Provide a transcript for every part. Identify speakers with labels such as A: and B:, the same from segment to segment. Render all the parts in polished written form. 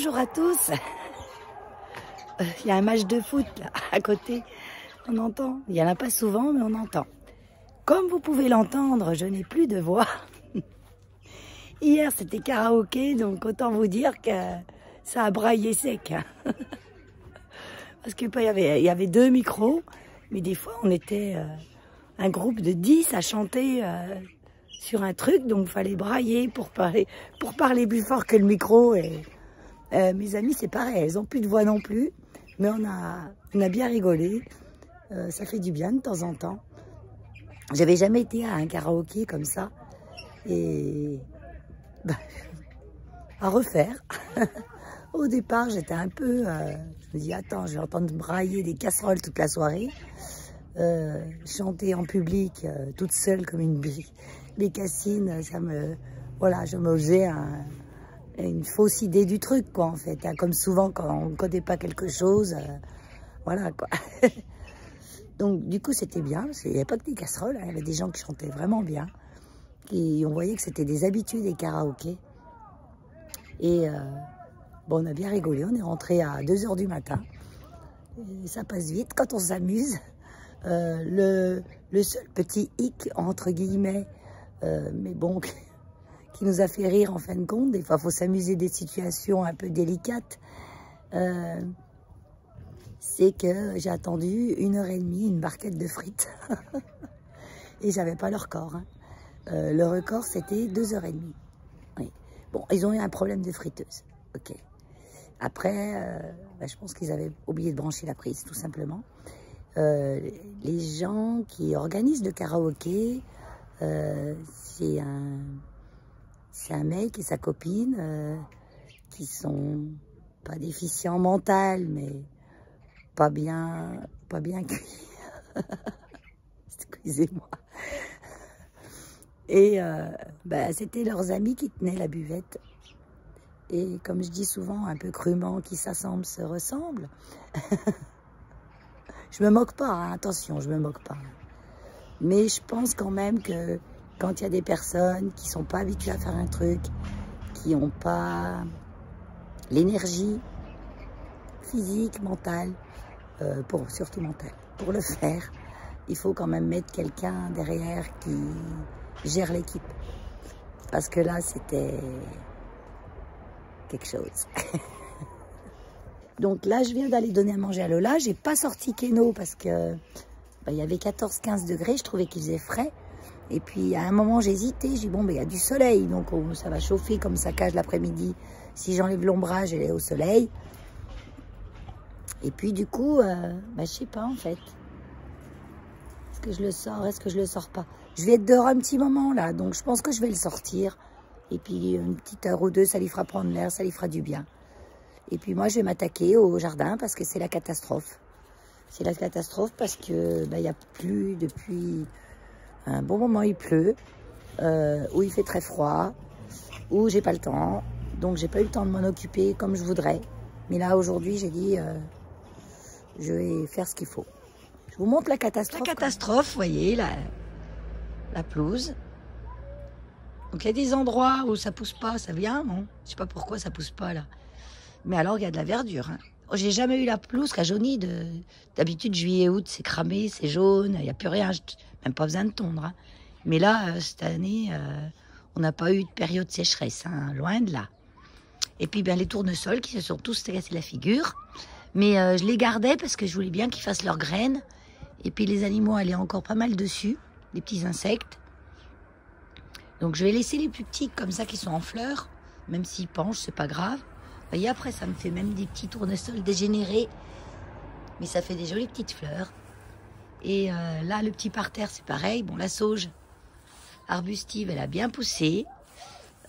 A: Bonjour à tous. Il y a un match de foot là, à côté. On entend. Il n'y en a pas souvent, mais on entend. Comme vous pouvez l'entendre, je n'ai plus de voix. Hier, c'était karaoké, donc autant vous dire que ça a braillé sec. Parce que il y avait 2 micros, mais des fois, on était un groupe de 10 à chanter sur un truc, donc il fallait brailler pour parler plus fort que le micro. Et mes amis, c'est pareil, elles n'ont plus de voix non plus, mais on a bien rigolé. Ça fait du bien de temps en temps. J'avais jamais été à un karaoké comme ça, et bah, à refaire. Au départ, j'étais un peu, je me dis attends, je vais entendre brailler des casseroles toute la soirée, chanter en public toute seule comme une bécassine, voilà, je me faisais une fausse idée du truc, quoi, en fait. Hein, comme souvent quand on ne connaît pas quelque chose, voilà, quoi. Donc, du coup, c'était bien. Il n'y avait pas que des casseroles, hein, il y avait des gens qui chantaient vraiment bien. Et on voyait que c'était des habitués des karaokés. Et bon, on a bien rigolé. On est rentré à 2 h du matin. Et ça passe vite quand on s'amuse. Le seul petit hic, entre guillemets, mais bon, qui nous a fait rire en fin de compte. Des fois, il faut s'amuser des situations un peu délicates. C'est que j'ai attendu 1 h 30 une barquette de frites. Et j'avais pas le record. Hein. Le record, c'était 2 h 30. Oui. Bon, ils ont eu un problème de friteuse. Ok. Après, je pense qu'ils avaient oublié de brancher la prise, tout simplement. Les gens qui organisent le karaoké, c'est un mec et sa copine qui sont pas déficients mental, mais pas bien cuits. Excusez-moi. Et c'était leurs amis qui tenaient la buvette. Et comme je dis souvent, un peu crûment, qui s'assemblent se ressemblent. Je me moque pas, hein, attention, je me moque pas. Mais je pense quand même que quand il y a des personnes qui sont pas habituées à faire un truc, qui n'ont pas l'énergie physique, mentale, surtout mentale, pour le faire, il faut quand même mettre quelqu'un derrière qui gère l'équipe. Parce que là, c'était quelque chose. Donc là, je viens d'aller donner à manger à Lola. J'ai pas sorti Keno parce que il y avait 14-15 degrés. Je trouvais qu'il faisait frais. Et puis, à un moment, j'ai hésité. J'ai dit, bon, il y a du soleil. Donc, ça va chauffer comme ça cage l'après-midi. Si j'enlève l'ombrage, elle est au soleil. Et puis, du coup, je sais pas, en fait. Est-ce que je le sors? Est-ce que je le sors pas? Je vais être dehors un petit moment, là. Donc, je pense que je vais le sortir. Et puis, une petite heure ou deux, ça lui fera prendre l'air. Ça lui fera du bien. Et puis, moi, je vais m'attaquer au jardin parce que c'est la catastrophe. C'est la catastrophe parce que, il n'y a plus depuis un bon moment, il pleut. Où il fait très froid. Où j'ai pas le temps. Donc, j'ai pas eu le temps de m'en occuper comme je voudrais. Mais là, aujourd'hui, j'ai dit, je vais faire ce qu'il faut. Je vous montre la catastrophe. La catastrophe, vous voyez, la pelouse. Donc, il y a des endroits où ça pousse pas, ça vient, non? Je sais pas pourquoi ça pousse pas, là. Mais alors, il y a de la verdure. Hein. J'ai jamais eu la pelouse qui a jauni. D'habitude, juillet, août, c'est cramé, c'est jaune, il n'y a plus rien. Même pas besoin de tondre. Hein. Mais là, cette année, on n'a pas eu de période de sécheresse, hein, loin de là. Et puis, les tournesols qui se sont tous cassés la figure. Mais je les gardais parce que je voulais bien qu'ils fassent leurs graines. Et puis, les animaux allaient encore pas mal dessus, des petits insectes. Donc, je vais laisser les plus petits comme ça qui sont en fleurs. Même s'ils penchent, c'est pas grave. Et après, ça me fait même des petits tournesols dégénérés. Mais ça fait des jolies petites fleurs. Et là, le petit parterre, c'est pareil. Bon, la sauge arbustive, elle a bien poussé.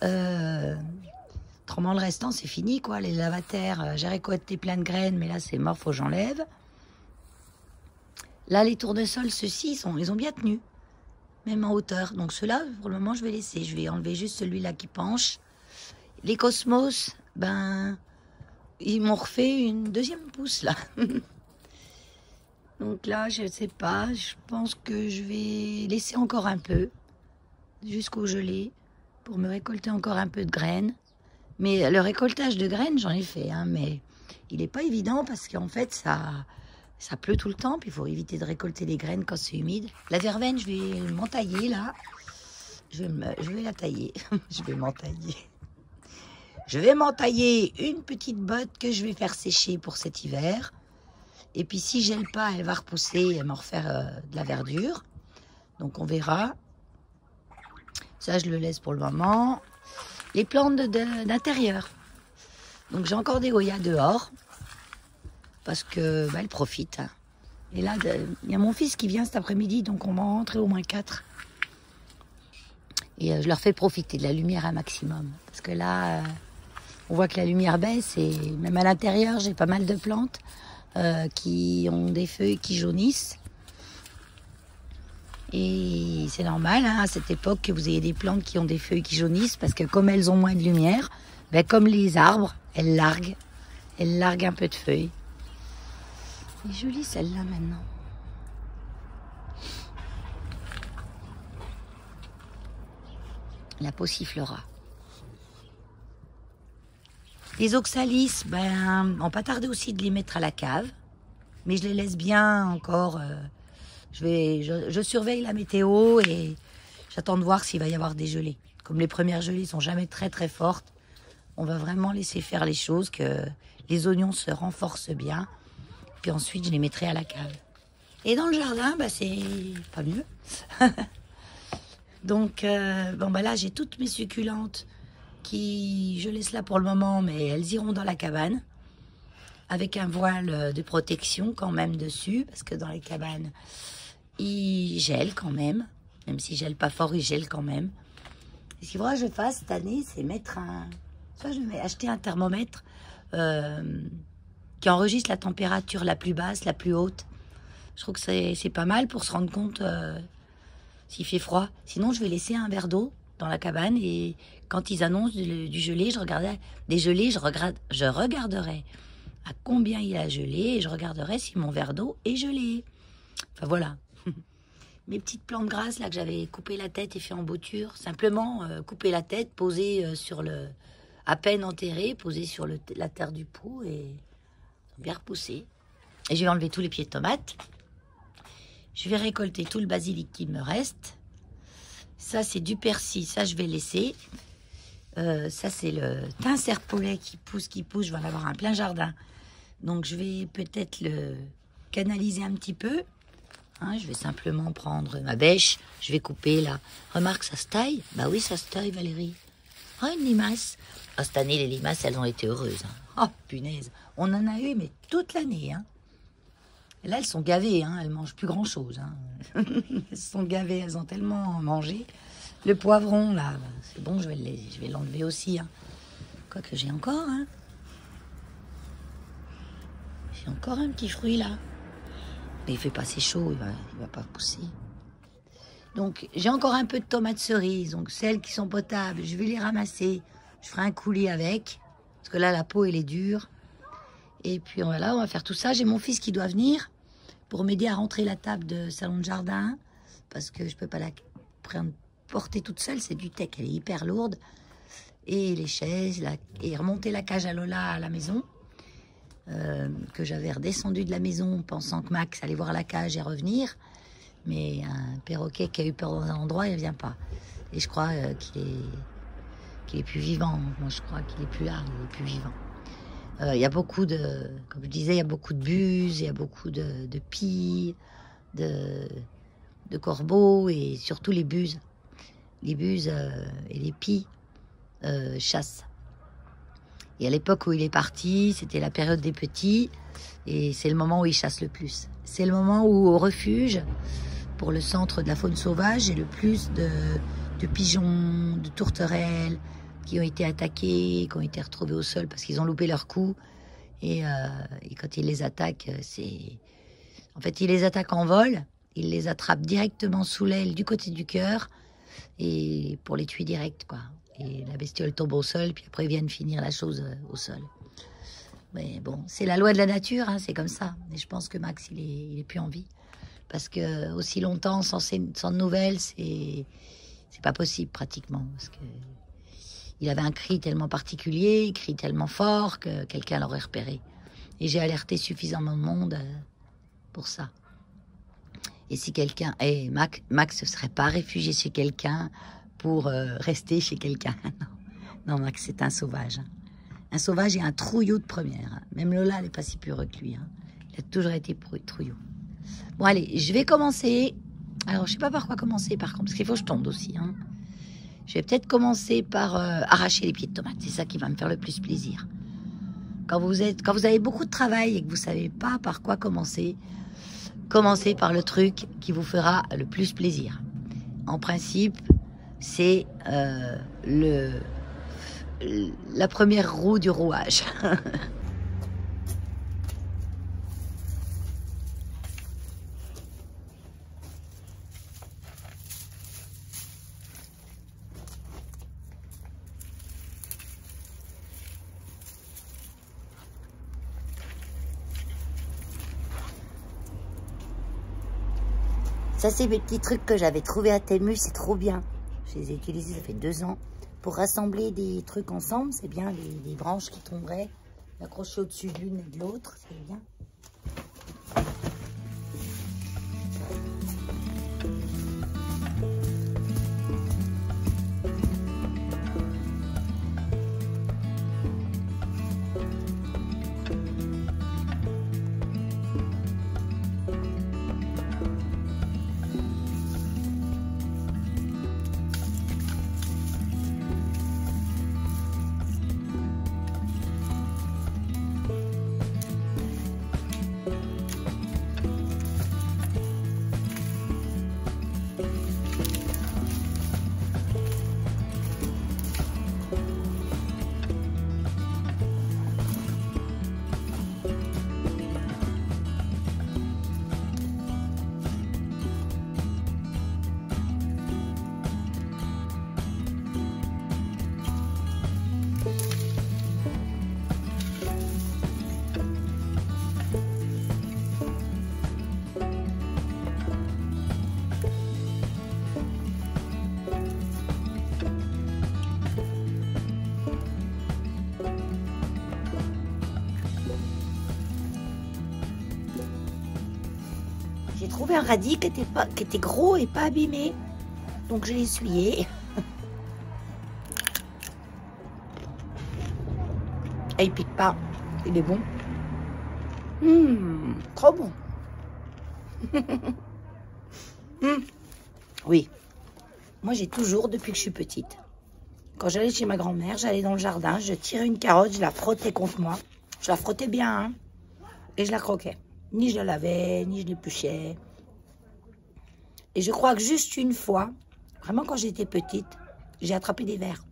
A: Autrement, le restant, c'est fini, quoi. Les lavataires, j'ai récolté plein de graines, mais là, c'est mort, faut que j'enlève. Là, les tournesols, ceux-ci, ils ont bien tenu. Même en hauteur. Donc, ceux-là, pour le moment, je vais laisser. Je vais enlever juste celui-là qui penche. Les cosmos, ils m'ont refait une 2e pousse, là. Donc là, je ne sais pas. Je pense que je vais laisser encore un peu. Jusqu'au gelé. Pour me récolter encore un peu de graines. Mais le récoltage de graines, j'en ai fait, hein, mais il n'est pas évident parce qu'en fait, ça pleut tout le temps, puis il faut éviter de récolter les graines quand c'est humide. La verveine, je vais m'entailler là. Je vais la tailler. Je vais m'entailler. Je vais m'entailler une petite botte que je vais faire sécher pour cet hiver. Et puis si gèle pas, elle va repousser et m'en refaire de la verdure. Donc on verra. Ça, je le laisse pour le moment. Les plantes d'intérieur. Donc j'ai encore des Goya dehors. Parce que elles profitent. Hein. Et là, il y a mon fils qui vient cet après-midi, donc on va en rentrer au moins 4. Et je leur fais profiter de la lumière un maximum. Parce que là, on voit que la lumière baisse. Et même à l'intérieur, j'ai pas mal de plantes qui ont des feuilles qui jaunissent. Et c'est normal, hein, à cette époque, que vous ayez des plantes qui ont des feuilles qui jaunissent. Parce que comme elles ont moins de lumière, comme les arbres, elles larguent un peu de feuilles. Elle est jolie celle-là maintenant. La Pauciflora. Les oxalis, on pas tarder aussi de les mettre à la cave. Mais je les laisse bien encore. Je surveille la météo et j'attends de voir s'il va y avoir des gelées. Comme les premières gelées sont jamais très très fortes, on va vraiment laisser faire les choses, que les oignons se renforcent bien. Puis ensuite, je les mettrai à la cave. Et dans le jardin, c'est pas mieux. Donc, là, j'ai toutes mes succulentes qui, je laisse là pour le moment, mais elles iront dans la cabane. Avec un voile de protection quand même dessus, parce que dans les cabanes, il gèle quand même. Même s'il gèle pas fort, il gèle quand même. Et ce qu'il faudra que je fasse cette année, c'est mettre soit je vais acheter un thermomètre qui enregistre la température la plus basse, la plus haute. Je trouve que c'est pas mal pour se rendre compte s'il fait froid. Sinon, je vais laisser un verre d'eau dans la cabane et quand ils annoncent du gelé, je regarderai à combien il a gelé et je regarderai si mon verre d'eau est gelé. Enfin voilà. Mes petites plantes grasses là que j'avais coupé la tête et fait en bouture, simplement couper la tête, poser à peine enterré, poser sur la terre du pot et bien repousser. Et je vais enlever tous les pieds de tomates. Je vais récolter tout le basilic qui me reste. Ça, c'est du persil. Ça, je vais laisser. Ça, c'est le thym serpolet qui pousse. Je vais en avoir un plein jardin. Donc, je vais peut-être le canaliser un petit peu. Hein, je vais simplement prendre ma bêche. Je vais couper là. Remarque, ça se taille. Bah oui, ça se taille, Valérie. Oh, une limace. Ah, cette année, les limaces, elles ont été heureuses. Hein. Oh, punaise. On en a eu, mais toute l'année. Hein. Là, elles sont gavées. Hein. Elles mangent plus grand-chose. Hein. Elles sont gavées. Elles ont tellement mangé. Le poivron, là, c'est bon, je vais l'enlever aussi. Hein. Quoique j'ai encore. Hein. J'ai encore un petit fruit, là. Mais il fait pas assez chaud. Il va pas pousser. Donc, j'ai encore un peu de tomates cerises. Donc, celles qui sont potables, je vais les ramasser. Je ferai un coulis avec. Parce que là, la peau, elle est dure. Et puis, voilà, on va faire tout ça. J'ai mon fils qui doit venir pour m'aider à rentrer la table de salon de jardin. Parce que je peux pas la porter toute seule. C'est du tech. Elle est hyper lourde. Et les chaises. Et remonter la cage à Lola à la maison. Que j'avais redescendu de la maison pensant que Max allait voir la cage et revenir. Mais un perroquet qui a eu peur dans un endroit, il ne vient pas. Et je crois qu'il est plus vivant. Moi, je crois qu'il est plus là, il est plus vivant. Il y a beaucoup de, comme je disais, il y a beaucoup de buses, il y a beaucoup de pies, de corbeaux et surtout les buses. Les buses et les pies chassent. Et à l'époque où il est parti, c'était la période des petits. Et c'est le moment où il chasse le plus. C'est le moment où, au refuge, pour le centre de la faune sauvage, j'ai le plus de pigeons, de tourterelles qui ont été attaqués, qui ont été retrouvés au sol parce qu'ils ont loupé leur coup. Et quand ils les attaquent, en fait, ils les attaquent en vol. Ils les attrapent directement sous l'aile, du côté du cœur, et pour les tuer direct, quoi. Et la bestiole tombe au sol, puis après ils viennent finir la chose au sol. Mais bon, c'est la loi de la nature, hein, c'est comme ça. Et je pense que Max, il est plus en vie. Parce que aussi longtemps, sans nouvelles, c'est pas possible pratiquement. Parce que Il avait un cri tellement particulier, un cri tellement fort que quelqu'un l'aurait repéré. Et j'ai alerté suffisamment de monde pour ça. Et si quelqu'un... Et Max ne serait pas réfugié chez quelqu'un pour rester chez quelqu'un. Non, Max, c'est un sauvage. Un sauvage et un trouillot de première. Même Lola, elle n'est pas si pure que lui. Il a toujours été trouillot. Bon, allez, je vais commencer. Alors, je ne sais pas par quoi commencer, par contre, parce qu'il faut que je tonde aussi. Je vais peut-être commencer par arracher les pieds de tomates. C'est ça qui va me faire le plus plaisir. Quand vous avez beaucoup de travail et que vous ne savez pas par quoi commencer, commencez par le truc qui vous fera le plus plaisir. En principe, c'est la première roue du rouage. Ça, c'est mes petits trucs que j'avais trouvés à Temu, c'est trop bien. Je les ai utilisés, ça fait 2 ans. Pour rassembler des trucs ensemble, c'est bien, les branches qui tomberaient, accrocher au-dessus de l'une et de l'autre, c'est bien. J'ai trouvé un radis qui était gros et pas abîmé. Donc je l'ai essuyé. Et il pique pas. Il est bon. Trop bon. Oui. Moi j'ai toujours, depuis que je suis petite, quand j'allais chez ma grand-mère, j'allais dans le jardin, je tirais une carotte, je la frottais contre moi. Je la frottais bien, et je la croquais. Ni je la lavais, ni je l'épluchais. Et je crois que juste une fois, vraiment quand j'étais petite, j'ai attrapé des vers.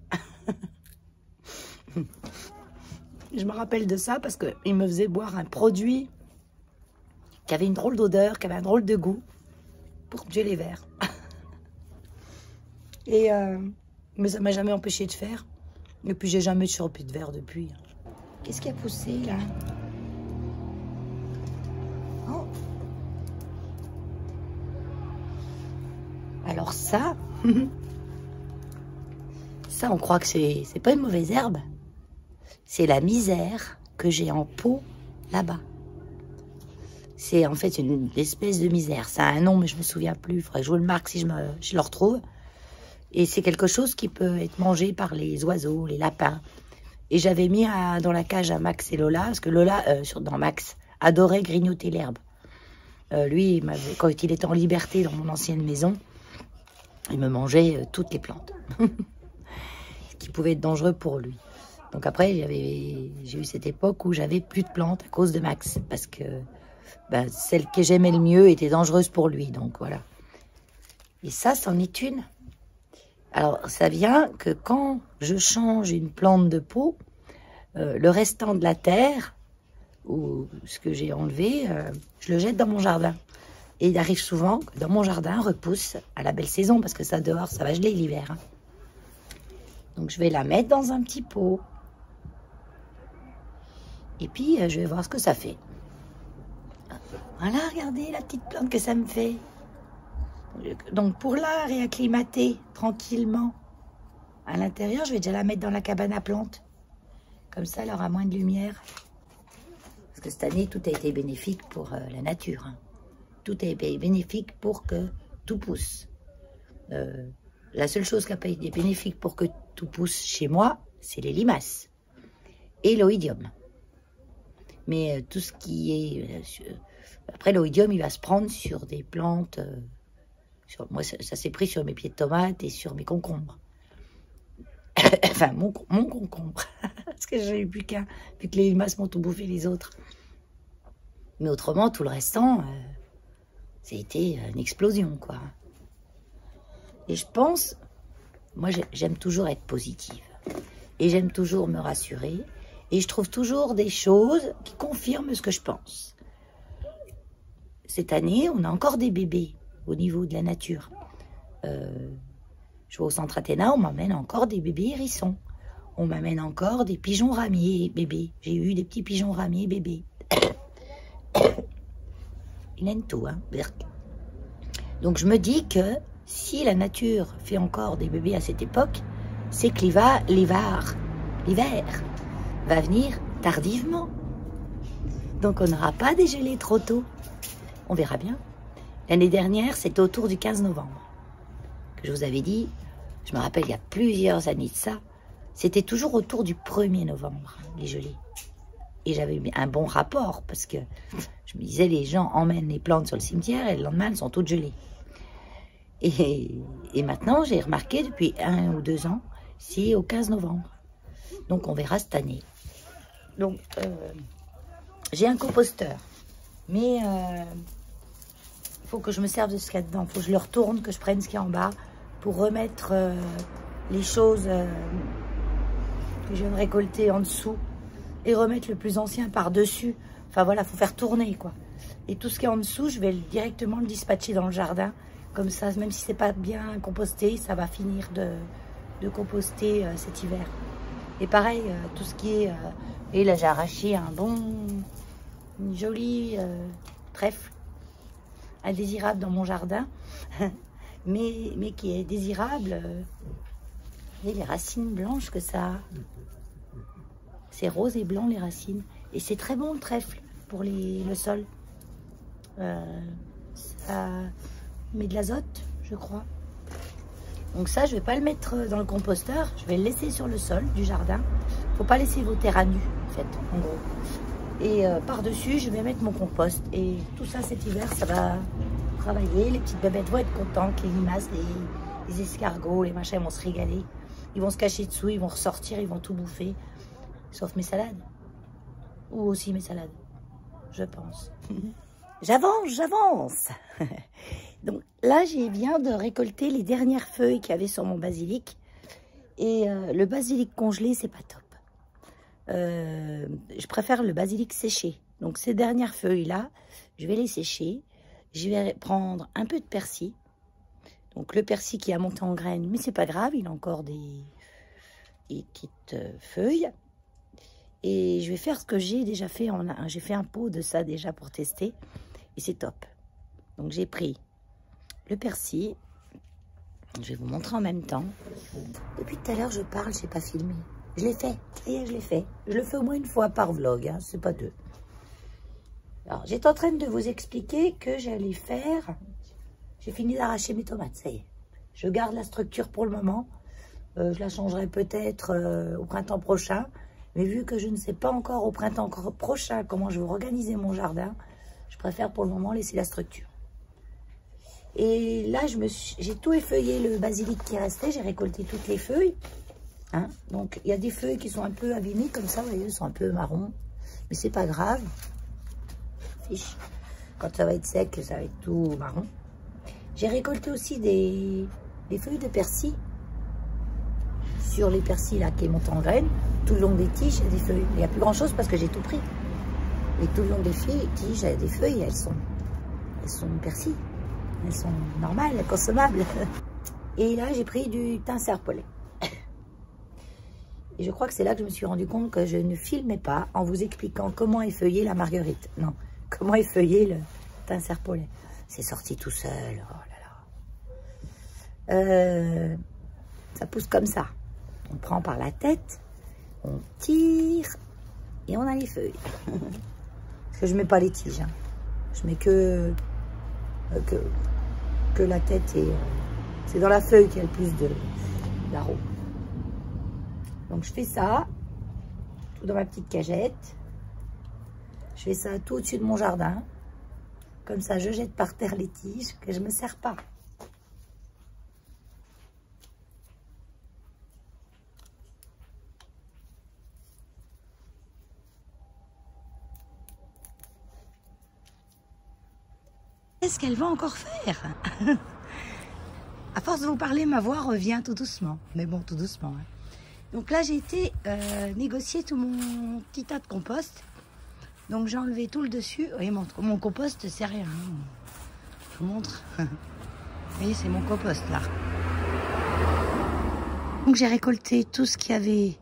A: Je me rappelle de ça parce qu'il me faisait boire un produit qui avait une drôle d'odeur, qui avait un drôle de goût, pour tuer les vers. Mais ça ne m'a jamais empêché de faire. Et puis j'ai jamais chopé de vers depuis. Qu'est-ce qui a poussé là? Oh. Alors ça, ça on croit que c'est pas une mauvaise herbe. C'est la misère que j'ai en pot là-bas. C'est en fait une espèce de misère. Ça a un nom mais je me souviens plus. Il faudrait que je vous le marque si je le retrouve. Et c'est quelque chose qui peut être mangé par les oiseaux, les lapins. Et j'avais mis dans la cage à Max et Lola, parce que Lola, dans Max, adorait grignoter l'herbe. Lui, quand il était en liberté dans mon ancienne maison, il me mangeait toutes les plantes. Ce qui pouvait être dangereux pour lui. Donc après, j'ai eu cette époque où j'avais plus de plantes à cause de Max. Parce que celle que j'aimais le mieux était dangereuse pour lui. Donc voilà. Et ça, c'en est une. Alors, ça vient que quand je change une plante de pot, le restant de la terre, ou ce que j'ai enlevé, je le jette dans mon jardin. Et il arrive souvent que dans mon jardin repousse à la belle saison, parce que ça dehors, ça va geler l'hiver. Donc, je vais la mettre dans un petit pot. Et puis, je vais voir ce que ça fait. Voilà, regardez la petite plante que ça me fait. Donc, pour la réacclimater tranquillement à l'intérieur, je vais déjà la mettre dans la cabane à plantes. Comme ça, elle aura moins de lumière. Parce que cette année, tout a été bénéfique pour la nature. Hein. Tout a été bénéfique pour que tout pousse. La seule chose qui n'a pas été bénéfique pour que tout pousse chez moi, c'est les limaces et l'oïdium. Mais tout ce qui est... après, l'oïdium, il va se prendre sur des plantes... moi, ça s'est pris sur mes pieds de tomates et sur mes concombres. Enfin, mon concombre. Parce que j'en ai plus qu'un, vu que les limaces m'ont tout bouffé les autres. Mais autrement, tout le restant, ça a été une explosion, quoi. Et je pense, moi, j'aime toujours être positive. Et j'aime toujours me rassurer. Et je trouve toujours des choses qui confirment ce que je pense. Cette année, on a encore des bébés au niveau de la nature. Je vais au centre Athéna, on m'amène encore des bébés hérissons. On m'amène encore des pigeons ramiers bébés. J'ai eu des petits pigeons ramiers bébés. Il aime tout, hein. Donc je me dis que si la nature fait encore des bébés à cette époque, c'est que l'hiver va venir tardivement. Donc on n'aura pas dégelé trop tôt. On verra bien. L'année dernière, c'était autour du 15 novembre. Que je vous avais dit, je me rappelle il y a plusieurs années de ça, c'était toujours autour du 1er novembre, les gelées. Et j'avais un bon rapport, parce que je me disais, les gens emmènent les plantes sur le cimetière et le lendemain, elles sont toutes gelées. Et maintenant, j'ai remarqué depuis 1 ou 2 ans, c'est au 15 novembre. Donc, on verra cette année. Donc, j'ai un composteur. Mais il faut que je me serve de ce qu'il y a dedans. Il faut que je le retourne, que je prenne ce qu'il y a en bas pour remettre les choses que je viens de récolter en dessous et remettre le plus ancien par-dessus. Enfin, voilà, il faut faire tourner, quoi. Et tout ce qui est en dessous, je vais directement le dispatcher dans le jardin. Comme ça, même si c'est pas bien composté, ça va finir de composter cet hiver. Et pareil, tout ce qui est... et là, j'ai arraché une jolie trèfle indésirable dans mon jardin, mais qui est désirable. Et les racines blanches que ça a. C'est rose et blanc, les racines. Et c'est très bon, le trèfle, pour le sol. Ça met de l'azote, je crois. Donc ça, je vais pas le mettre dans le composteur. Je vais le laisser sur le sol du jardin. Faut pas laisser vos terres à nu, en fait, en gros. Et par-dessus, je vais mettre mon compost. Et tout ça, cet hiver, ça va travailler. Les petites bébêtes vont être contentes. Les limaces, les escargots, les machins, ils vont se régaler. Ils vont se cacher dessous, ils vont ressortir, ils vont tout bouffer. Sauf mes salades. Ou aussi mes salades, je pense. J'avance. Donc là, j'ai viens de récolter les dernières feuilles qu'il y avait sur mon basilic. Et le basilic congelé, c'est pas top. Je préfère le basilic séché. Donc ces dernières feuilles-là, je vais les sécher. Je vais prendre un peu de persil. Donc le persil qui a monté en graines, mais c'est pas grave, il a encore des petites feuilles. Et je vais faire ce que j'ai déjà fait. J'ai fait un pot de ça déjà pour tester. Et c'est top. Donc j'ai pris le persil. Je vais vous montrer en même temps. Depuis tout à l'heure, je parle, je n'ai pas filmé. Je l'ai fait. Et je l'ai fait. Je le fais au moins une fois par vlog, hein, c'est pas 2. Alors, j'étais en train de vous expliquer que j'allais faire... J'ai fini d'arracher mes tomates, ça y est. Je garde la structure pour le moment. Je la changerai peut-être au printemps prochain. Mais vu que je ne sais pas encore au printemps prochain comment je vais organiser mon jardin, je préfère pour le moment laisser la structure. Et là, j'ai tout effeuillé le basilic qui restait. J'ai récolté toutes les feuilles. Hein. Donc, il y a des feuilles qui sont un peu abîmées comme ça. Vous voyez, elles sont un peu marron. Mais c'est pas grave. Fiche. Quand ça va être sec, ça va être tout marron. J'ai récolté aussi des feuilles de persil. Sur les persils là qui montent en graines, tout le long des tiges, il y a des feuilles. Il n'y a plus grand chose parce que j'ai tout pris. Et tout le long des tiges, il y a des feuilles, elles sont persil. Elles sont normales, consommables. Et là, j'ai pris du thym serpolet. Et je crois que c'est là que je me suis rendu compte que je ne filmais pas en vous expliquant comment effeuiller la marguerite. Non, comment effeuiller le thym serpolet. C'est sorti tout seul. Oh là là. Ça pousse comme ça. On prend par la tête, on tire et on a les feuilles. Parce que je mets pas les tiges, hein. Je mets que la tête et c'est dans la feuille qu'il y a le plus d'arôme. Donc je fais ça, tout dans ma petite cagette. Je fais ça tout au-dessus de mon jardin. Comme ça, je jette par terre les tiges que je ne me sers pas. Qu'est-ce qu'elle va encore faire? À force de vous parler, ma voix revient tout doucement. Mais bon, tout doucement. Hein. Donc là, j'ai été négocier tout mon petit tas de compost. Donc j'ai enlevé tout le dessus. Vous voyez, mon compost, c'est rien. Hein. Je vous montre. Vous voyez, c'est mon compost là. Donc j'ai récolté tout ce qu'il y avait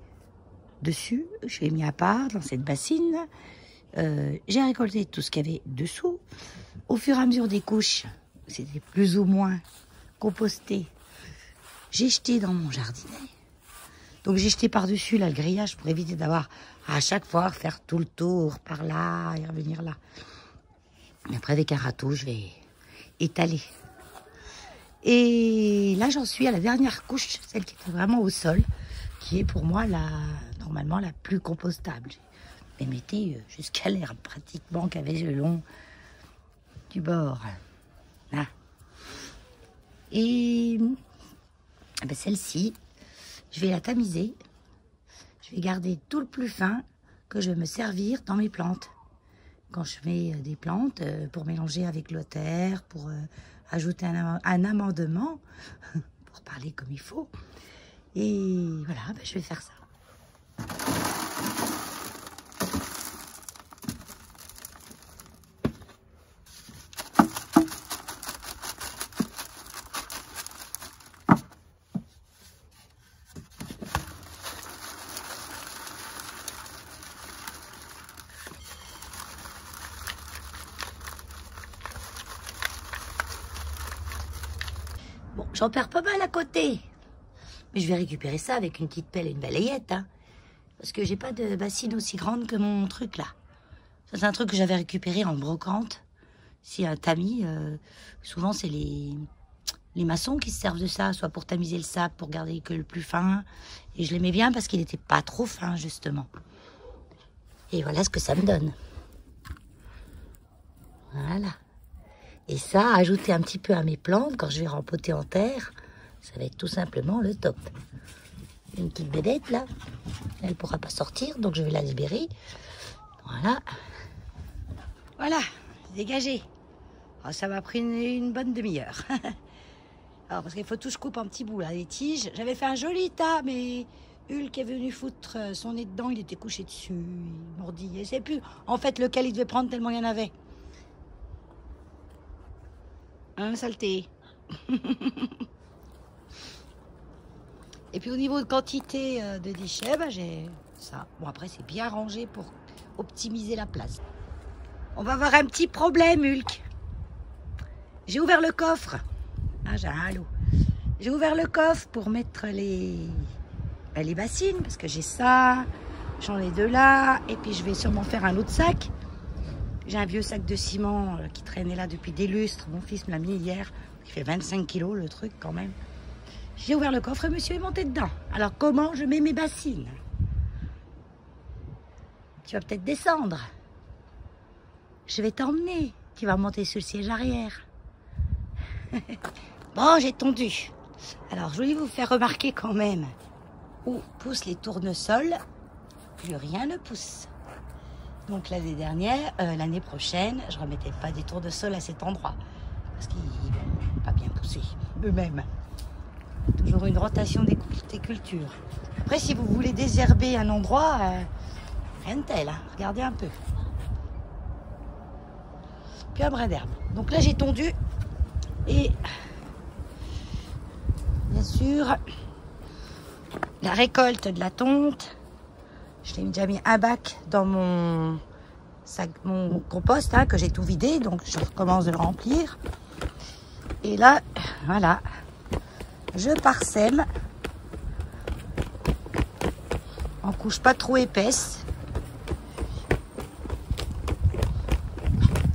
A: dessus. Je l'ai mis à part dans cette bassine. J'ai récolté tout ce qu'il y avait dessous. Au fur et à mesure des couches, c'était plus ou moins composté. J'ai jeté dans mon jardinet. Donc j'ai jeté par-dessus là le grillage pour éviter d'avoir à chaque fois faire tout le tour par là et revenir là. Et après avec un râteau, je vais étaler. Et là j'en suis à la dernière couche, celle qui était vraiment au sol, qui est pour moi normalement la plus compostable. J'ai mettais jusqu'à l'herbe pratiquement qui avait le long du bord. Là. Et ben celle-ci, je vais la tamiser. Je vais garder tout le plus fin que je vais me servir dans mes plantes. Quand je mets des plantes pour mélanger avec l'eau terre, pour ajouter un amendement, pour parler comme il faut. Et voilà, ben je vais faire ça. Bon, j'en perds pas mal à côté. Mais je vais récupérer ça avec une petite pelle et une balayette. Hein, parce que j'ai pas de bassine aussi grande que mon truc là. Ça, c'est un truc que j'avais récupéré en brocante. Si un tamis, souvent c'est les maçons qui se servent de ça. Soit pour tamiser le sable, pour garder que le plus fin. Et je l'aimais bien parce qu'il n'était pas trop fin justement. Et voilà ce que ça me donne. Voilà. Et ça, ajouter un petit peu à mes plantes, quand je vais rempoter en terre, ça va être tout simplement le top. Une petite bébête, là. Elle ne pourra pas sortir, donc je vais la libérer. Voilà. Voilà, dégagé. Oh, ça m'a pris une bonne demi-heure. Alors, parce qu'il faut tout que je coupe en petits bouts, là, les tiges. J'avais fait un joli tas, mais Hulk est venu foutre son nez dedans, il était couché dessus, il mordit. Je ne sais plus, en fait, lequel il devait prendre tellement il y en avait. Hein, saleté. Et puis au niveau de quantité de déchets, bah, j'ai ça. Bon, après, c'est bien rangé pour optimiser la place. On va avoir un petit problème, Hulk. J'ai ouvert le coffre. Ah, j'ai un halo. J'ai ouvert le coffre pour mettre les bassines, parce que j'ai ça, j'en ai deux là, et puis je vais sûrement faire un autre sac. J'ai un vieux sac de ciment qui traînait là depuis des lustres. Mon fils me l'a mis hier. Il fait 25 kilos le truc quand même. J'ai ouvert le coffre et monsieur est monté dedans. Alors comment je mets mes bassines? Tu vas peut-être descendre. Je vais t'emmener. Tu vas monter sur le siège arrière. Bon, j'ai tondu. Alors je voulais vous faire remarquer quand même où poussent les tournesols. Plus rien ne pousse. Donc l'année dernière, l'année prochaine, je ne remettais pas des tournesols à cet endroit. Parce qu'ils ne vont pas bien pousser eux-mêmes. Toujours une rotation des cultures. Après, si vous voulez désherber un endroit, rien de tel. Hein. Regardez un peu. Puis un brin d'herbe. Donc là, j'ai tondu. Et bien sûr, la récolte de la tonte. Je l'ai déjà mis un bac dans mon sac, mon compost, hein, que j'ai tout vidé. Donc, je recommence de le remplir. Et là, voilà, je parsème en couche pas trop épaisse.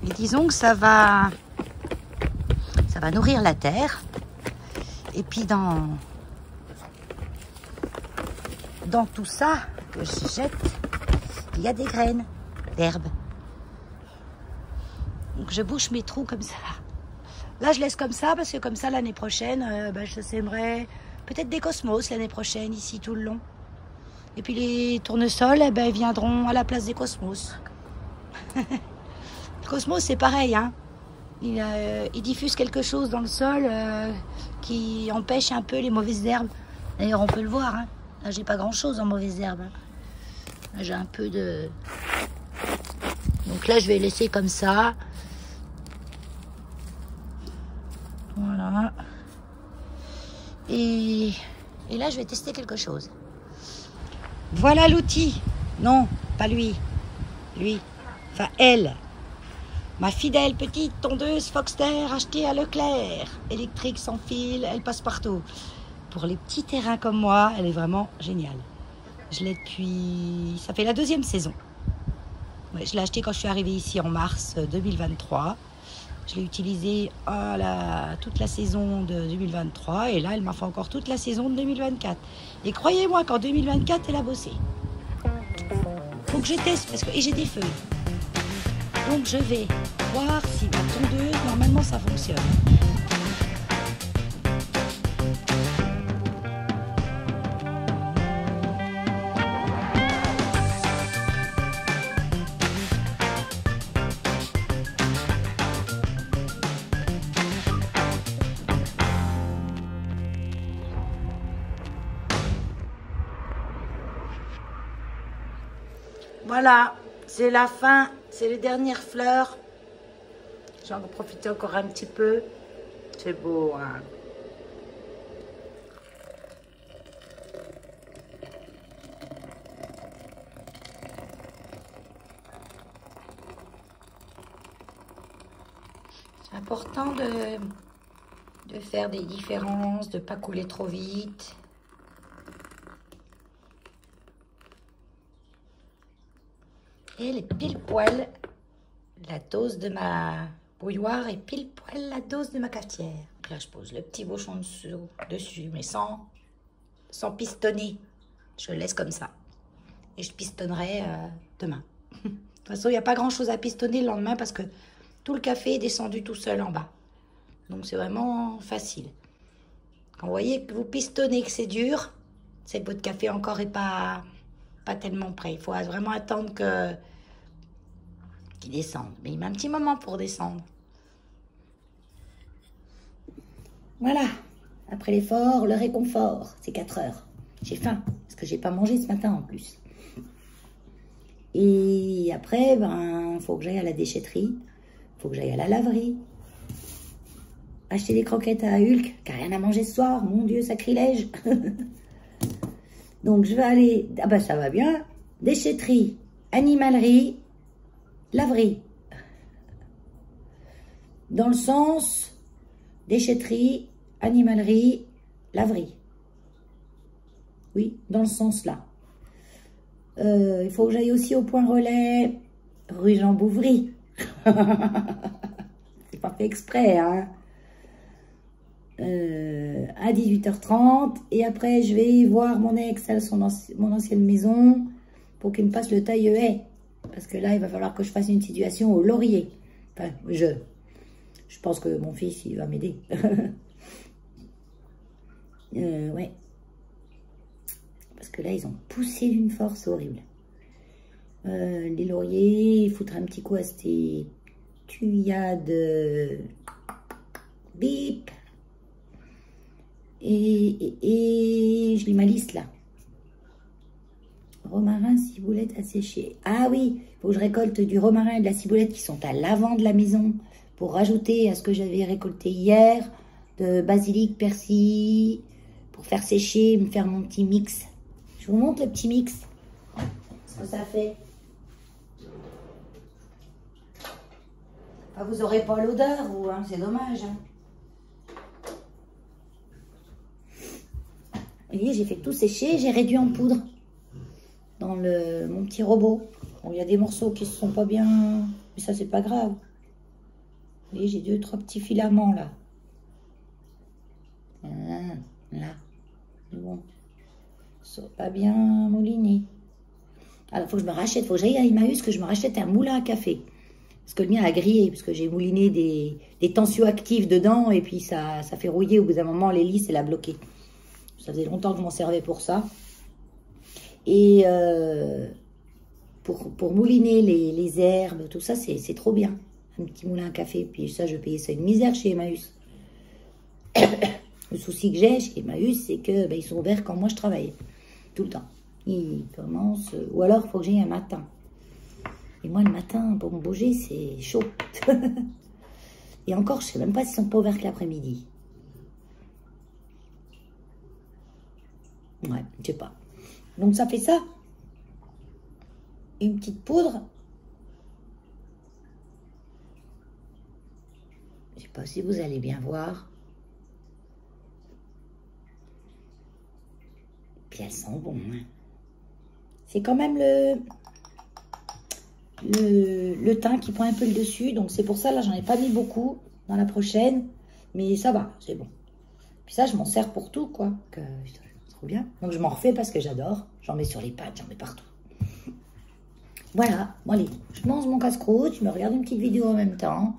A: Et disons que ça va nourrir la terre. Et puis dans tout ça que je jette, il y a des graines d'herbe. Donc je bouche mes trous comme ça. Là je laisse comme ça parce que comme ça l'année prochaine, je sèmerai peut-être des cosmos l'année prochaine ici tout le long. Et puis les tournesols, ils viendront à la place des cosmos. Le cosmos c'est pareil, hein. Il diffuse quelque chose dans le sol qui empêche un peu les mauvaises herbes. D'ailleurs on peut le voir, hein. Là j'ai pas grand chose en mauvaises herbes, hein. Là j'ai un peu de... Donc là je vais laisser comme ça. Voilà. Et là, je vais tester quelque chose. Voilà l'outil. Non, pas lui. Lui. Enfin, elle. Ma fidèle petite tondeuse Foxterre achetée à Leclerc. Électrique sans fil, elle passe partout. Pour les petits terrains comme moi, elle est vraiment géniale. Je l'ai depuis... Ça fait la 2e saison. Ouais, je l'ai achetée quand je suis arrivée ici en mars 2023. Je l'ai utilisée toute la saison de 2023 et là, elle m'a fait encore toute la saison de 2024. Et croyez-moi qu'en 2024, elle a bossé. Faut que je teste et j'ai des feuilles. Donc, je vais voir si ma tondeuse, normalement, ça fonctionne. Voilà, c'est la fin, c'est les dernières fleurs. J'en vais profiter encore un petit peu. C'est beau, hein. C'est important de faire des différences, de ne pas couler trop vite. Et elle est pile poil la dose de ma bouilloire et pile poil la dose de ma cafetière. Donc là, je pose le petit bouchon dessus, mais sans pistonner. Je le laisse comme ça. Et je pistonnerai demain. De toute façon, il n'y a pas grand-chose à pistonner le lendemain parce que tout le café est descendu tout seul en bas. Donc, c'est vraiment facile. Quand vous voyez que vous pistonnez, que c'est dur, c'est que votre café encore n'est pas tellement prêt. Il faut vraiment attendre qu'il descende. Mais il met un petit moment pour descendre. Voilà. Après l'effort, le réconfort. C'est 4 heures. J'ai faim. Parce que j'ai pas mangé ce matin en plus. Et après, faut que j'aille à la déchetterie. Faut que j'aille à la laverie. Acheter des croquettes à Hulk, qui n'a rien à manger ce soir. Mon Dieu, sacrilège. Donc, je vais aller... Ah bah, ça va bien. Déchetterie, animalerie, laverie. Dans le sens, déchetterie, animalerie, laverie. Oui, dans le sens là. Il faut que j'aille aussi au point relais, rue Jean-Bouvry. C'est pas fait exprès, hein. À 18h30 et après je vais voir mon ex à mon ancienne maison pour qu'il me passe le taille-haie parce que là il va falloir que je fasse une situation au laurier. Enfin, je pense que mon fils il va m'aider. Ouais, parce que là ils ont poussé d'une force horrible. Les lauriers, il faudra un petit coup à ces tuyades. Bip. Et je lis ma liste là. Romarin, ciboulette à sécher. Ah oui, il faut que je récolte du romarin et de la ciboulette qui sont à l'avant de la maison pour rajouter à ce que j'avais récolté hier, de basilic, persil, pour faire sécher, me faire mon petit mix. Je vous montre le petit mix. Ce que ça fait. Ah, vous n'aurez pas l'odeur, vous, hein, c'est dommage. Hein. Vous voyez, j'ai fait tout sécher, j'ai réduit en poudre. dans mon petit robot. Bon, il y a des morceaux qui ne sont pas bien, mais ça, c'est pas grave. Vous voyez, j'ai 2-3 petits filaments, là. Là. Bon. Ils sont pas bien moulinés. Alors, il faut que je me rachète, il faut que j'aille à Emmaüs, que je me rachète un moulin à café. Parce que le mien a grillé, parce que j'ai mouliné des tensioactifs dedans, et puis ça fait rouiller au bout d'un moment, l'hélice, elle a bloqué. Ça faisait longtemps que je m'en servais pour ça. Et pour mouliner les herbes, tout ça, c'est trop bien. Un petit moulin à café, puis ça, je payais ça une misère chez Emmaüs. Le souci que j'ai chez Emmaüs, c'est que ils sont ouverts quand moi je travaille. Tout le temps. Ils commencent, ou alors il faut que j'aille un matin. Et moi, le matin, pour me bouger, c'est chaud. Et encore, je ne sais même pas s'ils sont pas ouverts que l'après-midi. Ouais, je sais pas. Donc, ça fait ça. Une petite poudre. Je sais pas si vous allez bien voir. Puis elles sont bonnes. Hein. C'est quand même le teint qui prend un peu le dessus. Donc, c'est pour ça, là, j'en ai pas mis beaucoup dans la prochaine. Mais ça va, c'est bon. Puis ça, je m'en sers pour tout, quoi. C'est trop bien. Donc, je m'en refais parce que j'adore. J'en mets sur les pattes, j'en mets partout. Voilà. Bon, allez, je mange mon casse-croûte. Je me regarde une petite vidéo en même temps.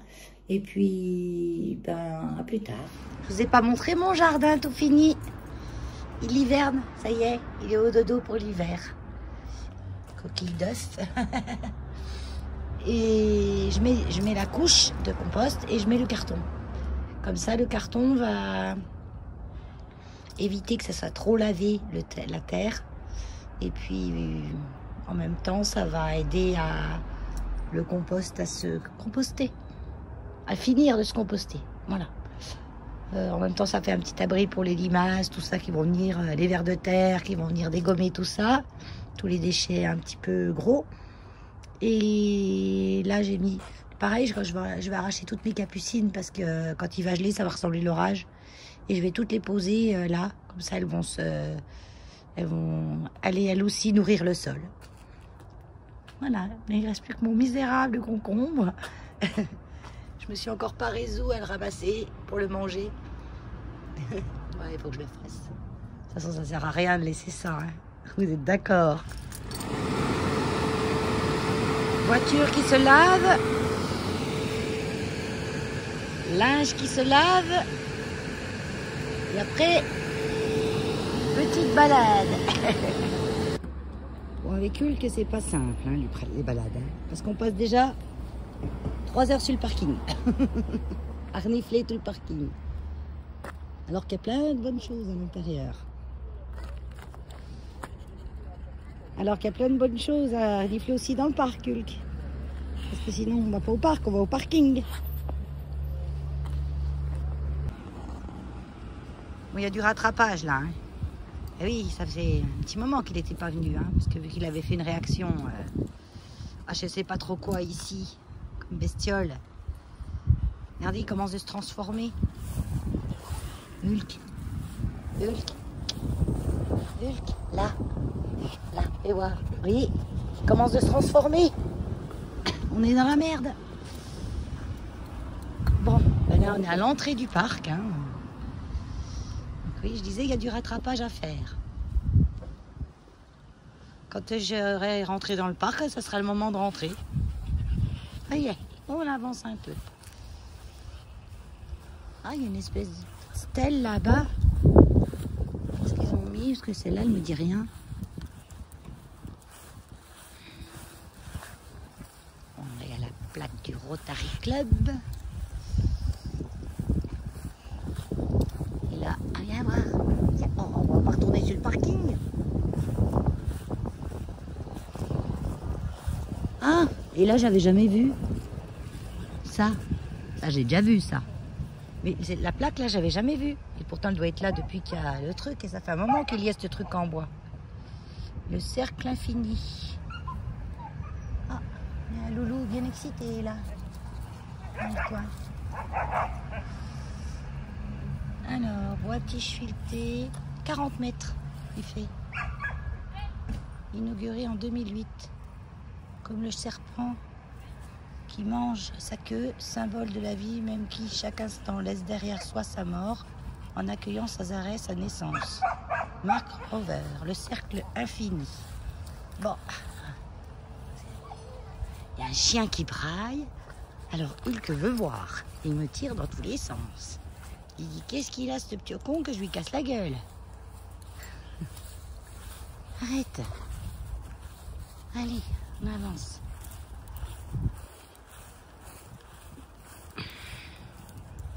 A: Et puis, ben, à plus tard. Je vous ai pas montré mon jardin tout fini. Il hiverne, ça y est. Il est au dodo pour l'hiver. Coquille d'œuf. Et je mets la couche de compost et je mets le carton. Comme ça, le carton va éviter que ça soit trop lavé, la terre. Et puis, en même temps, ça va aider le compost à se composter. À finir de se composter. Voilà. En même temps, ça fait un petit abri pour les limaces, tout ça qui vont venir, les vers de terre qui vont venir dégommer tout ça. Tous les déchets un petit peu gros. Et là, j'ai mis... Pareil, je vais arracher toutes mes capucines parce que quand il va geler, ça va ressembler à l'orage. Et je vais toutes les poser là. Comme ça, elles vont aller, elles aussi, nourrir le sol. Voilà. Mais il ne reste plus que mon misérable concombre. Je me suis encore pas résout à le ramasser pour le manger. Ouais, il faut que je le fasse. De toute façon, ça ne sert à rien de laisser ça. Hein. Vous êtes d'accord? Voiture qui se lave. Linge qui se lave. Et après, petite balade. Bon, avec Hulk, c'est pas simple, hein, les balades. Hein, parce qu'on passe déjà 3 heures sur le parking. À renifler tout le parking. Alors qu'il y a plein de bonnes choses à l'intérieur. Alors qu'il y a plein de bonnes choses à renifler aussi dans le parc, Hulk. Parce que sinon, on va pas au parc, on va au parking. Bon, il y a du rattrapage là. Hein. Et oui, ça faisait un petit moment qu'il n'était pas venu. Hein, parce que vu qu'il avait fait une réaction à je sais pas trop quoi ici, comme bestiole. Regardez, il commence à se transformer. Hulk. Hulk. Hulk. Là. Là. Et voilà. Vous voyez, il commence à se transformer. On est dans la merde. Bon, ben là, on est à l'entrée du parc. Hein. Donc, oui, je disais, il y a du rattrapage à faire. Quand j'aurai rentré dans le parc, ça sera le moment de rentrer. Ça y est, on avance un peu. Ah, il y a une espèce de stèle là-bas. Qu'est-ce qu'ils ont mis? Parce que celle-là, elle ne me dit rien. On est à la plaque du Rotary Club. Et là, viens voir. On va pas retourner sur le parking. Ah, et là, j'avais jamais vu ça. Ça, j'ai déjà vu ça. Mais la plaque, là, j'avais jamais vu. Et pourtant, elle doit être là depuis qu'il y a le truc. Et ça fait un moment qu'il y a ce truc en bois. Le cercle infini. Ah, il y a un loulou bien excité, là. Dans le coin. Alors, bois petit fileté. 40 mètres, il fait. inauguré en 2008, comme le serpent qui mange sa queue, symbole de la vie, même qui chaque instant laisse derrière soi sa mort, en accueillant sans arrêt sa naissance. Mark Rover, le cercle infini. Bon, il y a un chien qui braille, alors Hulk veut voir. Il me tire dans tous les sens. Il dit, qu'est-ce qu'il a ce petit con que je lui casse la gueule? Arrête. Allez, on avance.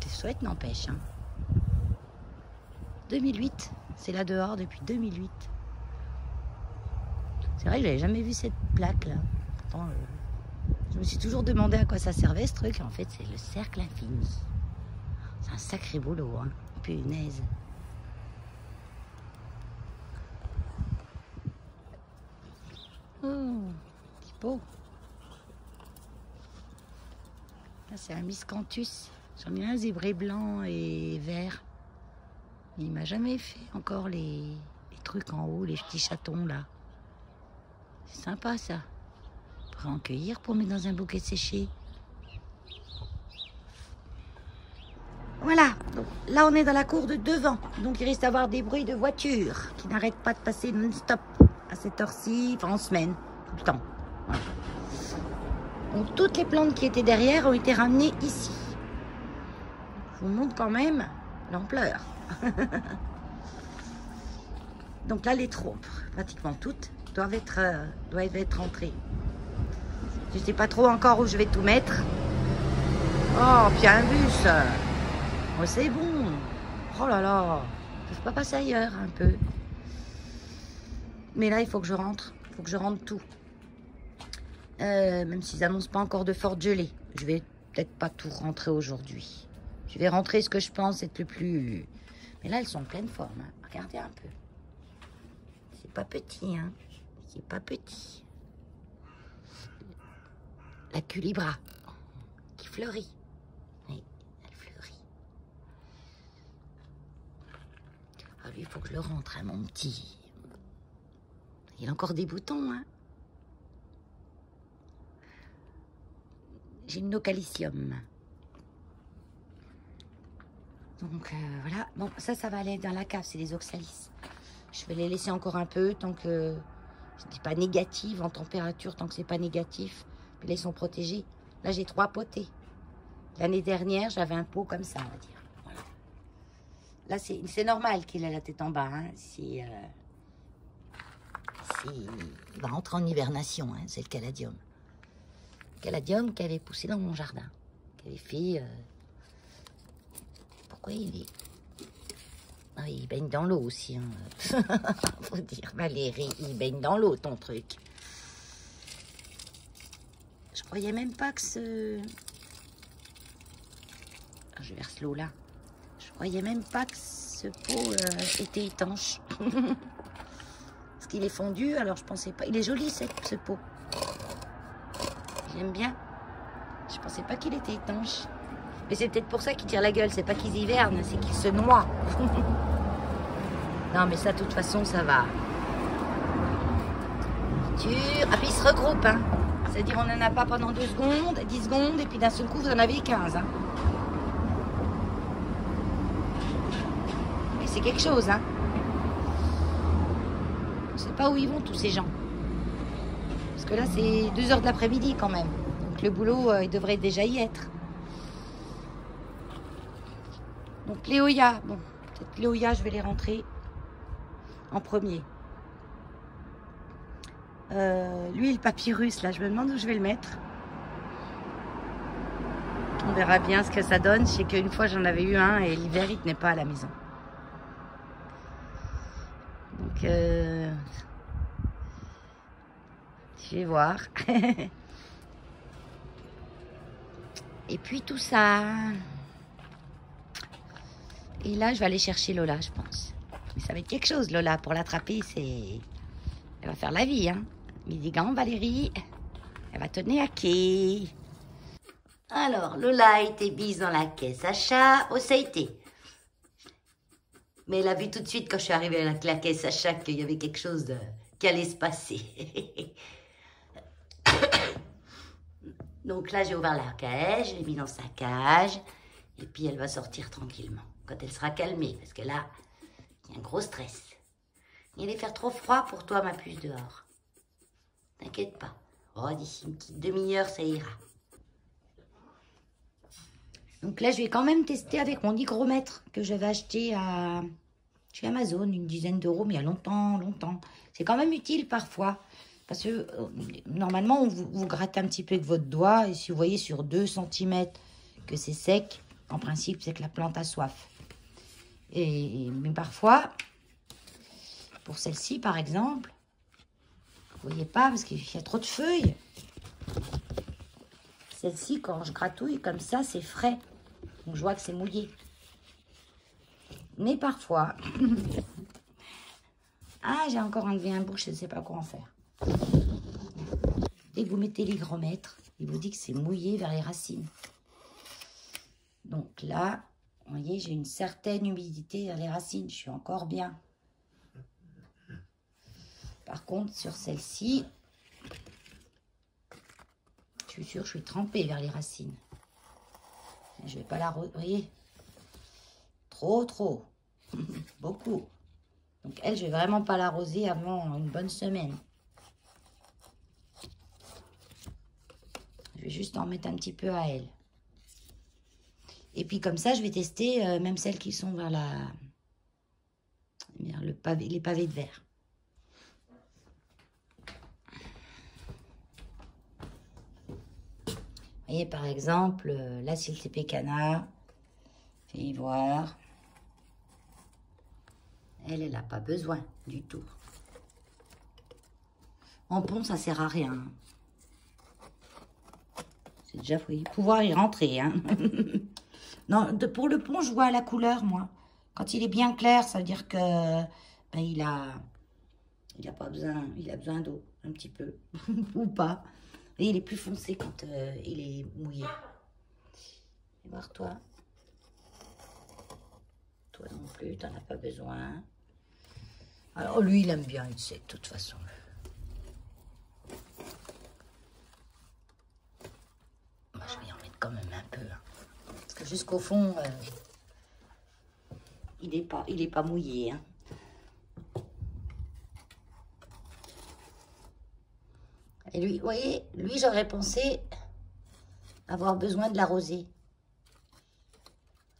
A: C'est chouette, n'empêche. Hein. 2008, c'est là dehors depuis 2008. C'est vrai que j'avais jamais vu cette plaque là. Pourtant, je me suis toujours demandé à quoi ça servait ce truc. En fait, c'est le cercle infini. C'est un sacré boulot, hein. Punaise. Oh, petit pot. Là, c'est un miscanthus. J'en ai un zébré blanc et vert. Il m'a jamais fait encore les trucs en haut, les petits chatons là. C'est sympa ça. On pourrait en cueillir pour mettre dans un bouquet séché. Voilà, donc, là on est dans la cour de devant. Donc il risque d'avoir des bruits de voitures qui n'arrêtent pas de passer non-stop à cette heure-ci, enfin en semaine, tout le temps. Voilà. Donc toutes les plantes qui étaient derrière ont été ramenées ici. Je vous montre quand même l'ampleur. Donc là les trompes, pratiquement toutes, doivent être rentrées. Je ne sais pas trop encore où je vais tout mettre. Oh, puis un bus. Oh, c'est bon. Oh là là. Je ne peux pas passer ailleurs un peu. Mais là, il faut que je rentre. Il faut que je rentre tout. Même s'ils n'annoncent pas encore de forte gelée. Je vais peut-être pas tout rentrer aujourd'hui. Je vais rentrer ce que je pense être le plus... Mais là, elles sont en pleine forme. Hein. Regardez un peu. C'est pas petit, hein. C'est pas petit. La culibra qui fleurit. Oui, elle fleurit. Ah, lui, il faut que je le rentre, hein, mon petit. Il a encore des boutons, hein. Gymnocalcium. Donc, voilà. Bon, ça va aller dans la cave, c'est les oxalis. Je vais les laisser encore un peu, tant que c'est pas négatif, en température, tant que c'est pas négatif. Puis là, ils sont protégés. Là, j'ai 3 potées. L'année dernière, j'avais un pot comme ça, on va dire. Voilà. Là, c'est normal qu'il ait la tête en bas. Hein. Il va rentrer en hibernation, hein. C'est le caladium. Le caladium qui avait poussé dans mon jardin. Qui avait fait... Pourquoi il est... Ah, il baigne dans l'eau aussi. Hein. Faut dire, Valérie, il baigne dans l'eau, ton truc. Je croyais même pas que ce... Ah, je verse l'eau là. Je croyais même pas que ce pot était étanche. Parce qu'il est fondu, alors je pensais pas... Il est joli ce pot. J'aime bien. Je pensais pas qu'il était étanche. Mais c'est peut-être pour ça qu'ils tirent la gueule. C'est pas qu'ils hivernent, c'est qu'ils se noient. Non, mais ça, de toute façon, ça va. Ah, puis ils se regroupent, hein. C'est-à-dire, on n'en a pas pendant 2 secondes, 10 secondes, et puis d'un seul coup, vous en avez 15. Hein. Et c'est quelque chose, hein. On ne sait pas où ils vont, tous ces gens. Parce que là, c'est 2 heures de l'après-midi, quand même. Donc, le boulot, il devrait déjà y être. Donc, Léoya, bon, peut-être Léoya, je vais les rentrer en premier. Lui, le papyrus, là, je me demande où je vais le mettre. On verra bien ce que ça donne. Je sais qu'une fois, j'en avais eu un et l'hiver, il tenait pas à la maison. Donc, je vais voir. Et puis, tout ça. Et là, je vais aller chercher Lola, je pense. Mais ça va être quelque chose, Lola. Pour l'attraper, c'est... Elle va faire la vie, hein. Midigant, Valérie. Elle va te niaquer. Alors, Lola a été bise dans la caisse à chat. Oh, ça a été. Mais elle a vu tout de suite, quand je suis arrivée à la caisse à chat, qu'il y avait quelque chose qui allait se passer. Donc là, j'ai ouvert la cage, je l'ai mis dans sa cage. Et puis, elle va sortir tranquillement, quand elle sera calmée. Parce que là, il y a un gros stress. Il allait faire trop froid pour toi, ma puce, dehors. T'inquiète pas. Oh, d'ici une petite demi-heure, ça ira. Donc là, je vais quand même tester avec mon hygromètre que j'avais acheté chez Amazon, une dizaine d'euros, mais il y a longtemps, longtemps. C'est quand même utile parfois. Parce que normalement, vous grattez un petit peu avec votre doigt. Et si vous voyez sur 2 cm que c'est sec, en principe, c'est que la plante a soif. Mais parfois, pour celle-ci, par exemple, vous voyez pas parce qu'il y a trop de feuilles. Celle-ci, quand je gratouille comme ça, c'est frais. Donc, je vois que c'est mouillé. Mais parfois... Ah, j'ai encore enlevé un bout, je ne sais pas quoi en faire. Dès que vous mettez l'hygromètre, il vous dit que c'est mouillé vers les racines. Donc là, vous voyez, j'ai une certaine humidité vers les racines. Je suis encore bien. Par contre, sur celle-ci, je suis sûre que je suis trempée vers les racines. Je ne vais pas la... Vous voyez? Trop. Beaucoup. Donc elle, je vais vraiment pas l'arroser avant une bonne semaine. Je vais juste en mettre un petit peu à elle. Et puis comme ça, je vais tester même celles qui sont vers les pavés de verre. Vous voyez par exemple, la Siltépé Cana, fais voir. Elle n'a pas besoin du tout. En pont, ça sert à rien. C'est déjà faut pouvoir y rentrer. Hein. Non, pour le pont, je vois la couleur, moi. Quand il est bien clair, ça veut dire que ben, il a pas besoin, il a besoin d'eau, un petit peu, ou pas. Et il est plus foncé quand il est mouillé. Et voir toi. Toi non plus, t'en as pas besoin. Alors lui, il aime bien être sec, de toute façon. Moi, je vais en mettre quand même un peu. Hein. Parce que jusqu'au fond, il est pas mouillé. Hein. Et lui, vous voyez, lui, j'aurais pensé avoir besoin de l'arroser.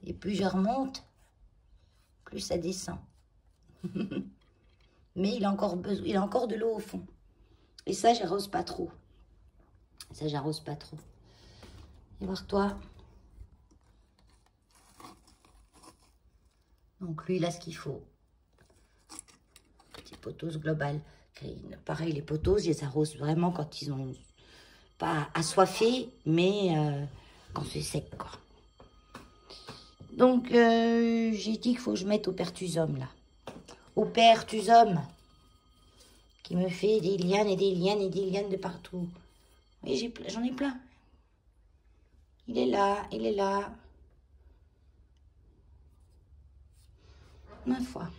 A: Et plus je remonte, plus ça descend. Mais il a encore de l'eau au fond. Et ça, j'arrose pas trop. Et voir toi. Donc lui, il a ce qu'il faut. Petit potos global. Pareil, les potos, je les arrose vraiment quand ils ont pas assoiffé, mais quand c'est sec, quoi. Donc, j'ai dit qu'il faut que je mette au pertusum, là. Au pertusum, qui me fait des lianes et des lianes et des lianes de partout. Oui, j'en ai plein. Il est là. Ma foi.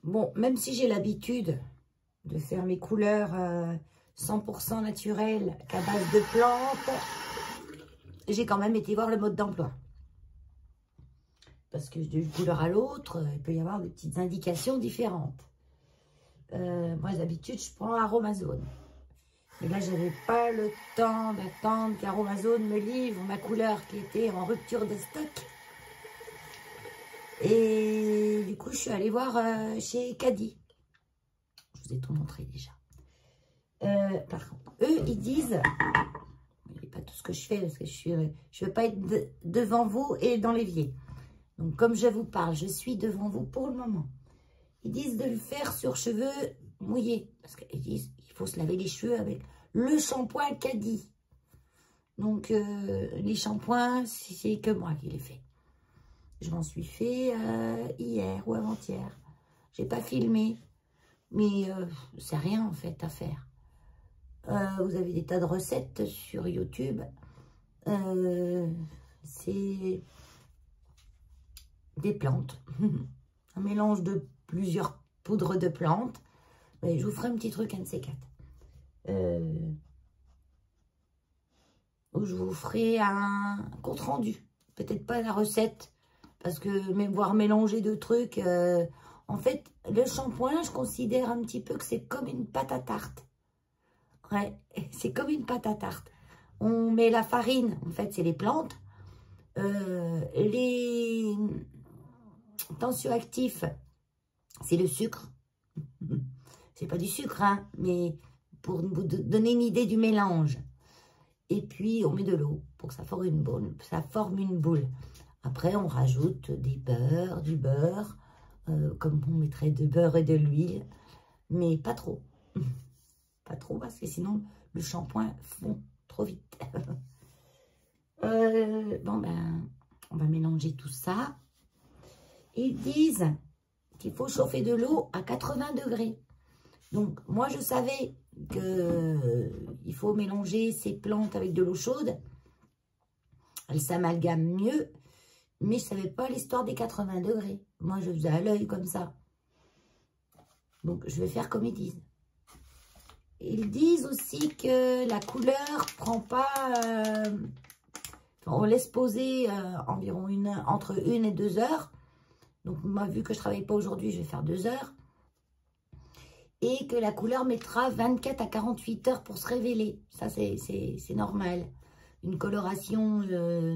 A: Bon, même si j'ai l'habitude de faire mes couleurs 100% naturelles qu'à base de plantes, j'ai quand même été voir le mode d'emploi. Parce que d'une couleur à l'autre, il peut y avoir des petites indications différentes. Moi, d'habitude, je prends Aromazone. Et là, je n'avais pas le temps d'attendre qu'Aromazone me livre ma couleur qui était en rupture de stock. Et du coup, je suis allée voir chez Caddy. Je vous ai tout montré déjà. Par contre, eux, ils disent... C'est pas tout ce que je fais, parce que je veux pas être devant vous et dans l'évier. Donc, comme je vous parle, je suis devant vous pour le moment. Ils disent de le faire sur cheveux mouillés. Parce qu'ils disent qu'il faut se laver les cheveux avec le shampoing Caddy. Donc, les shampoings, c'est que moi qui les fais. Je m'en suis fait hier ou avant-hier. J'ai pas filmé. Mais c'est rien, en fait, à faire. Vous avez des tas de recettes sur YouTube. C'est des plantes. Un mélange de plusieurs poudres de plantes. Mais je vous ferai un petit truc, un de ces quatre. Où je vous ferai un compte rendu. Peut-être pas la recette. Parce que même voir mélanger deux trucs. En fait, le shampoing, je considère un petit peu que c'est comme une pâte à tarte. Ouais, c'est comme une pâte à tarte. On met la farine, en fait, c'est les plantes. Les tensioactifs, c'est le sucre. C'est pas du sucre, hein, mais pour vous donner une idée du mélange. Et puis, on met de l'eau pour que ça forme une boule. Ça forme une boule. Après, on rajoute du beurre, comme on mettrait du beurre et de l'huile, mais pas trop. Pas trop, parce que sinon, le shampoing fond trop vite. Bon, ben, on va mélanger tout ça. Ils disent qu'il faut chauffer de l'eau à 80 degrés. Donc, moi, je savais qu'il faut mélanger ces plantes avec de l'eau chaude. Elles s'amalgament mieux. Mais je ne savais pas l'histoire des 80 degrés. Moi, je faisais à l'œil comme ça. Donc, je vais faire comme ils disent. Ils disent aussi que la couleur prend pas... on laisse poser environ entre 1 et 2 heures. Donc, moi, vu que je ne travaille pas aujourd'hui, je vais faire 2 heures. Et que la couleur mettra 24 à 48 heures pour se révéler. Ça, c'est normal. Une coloration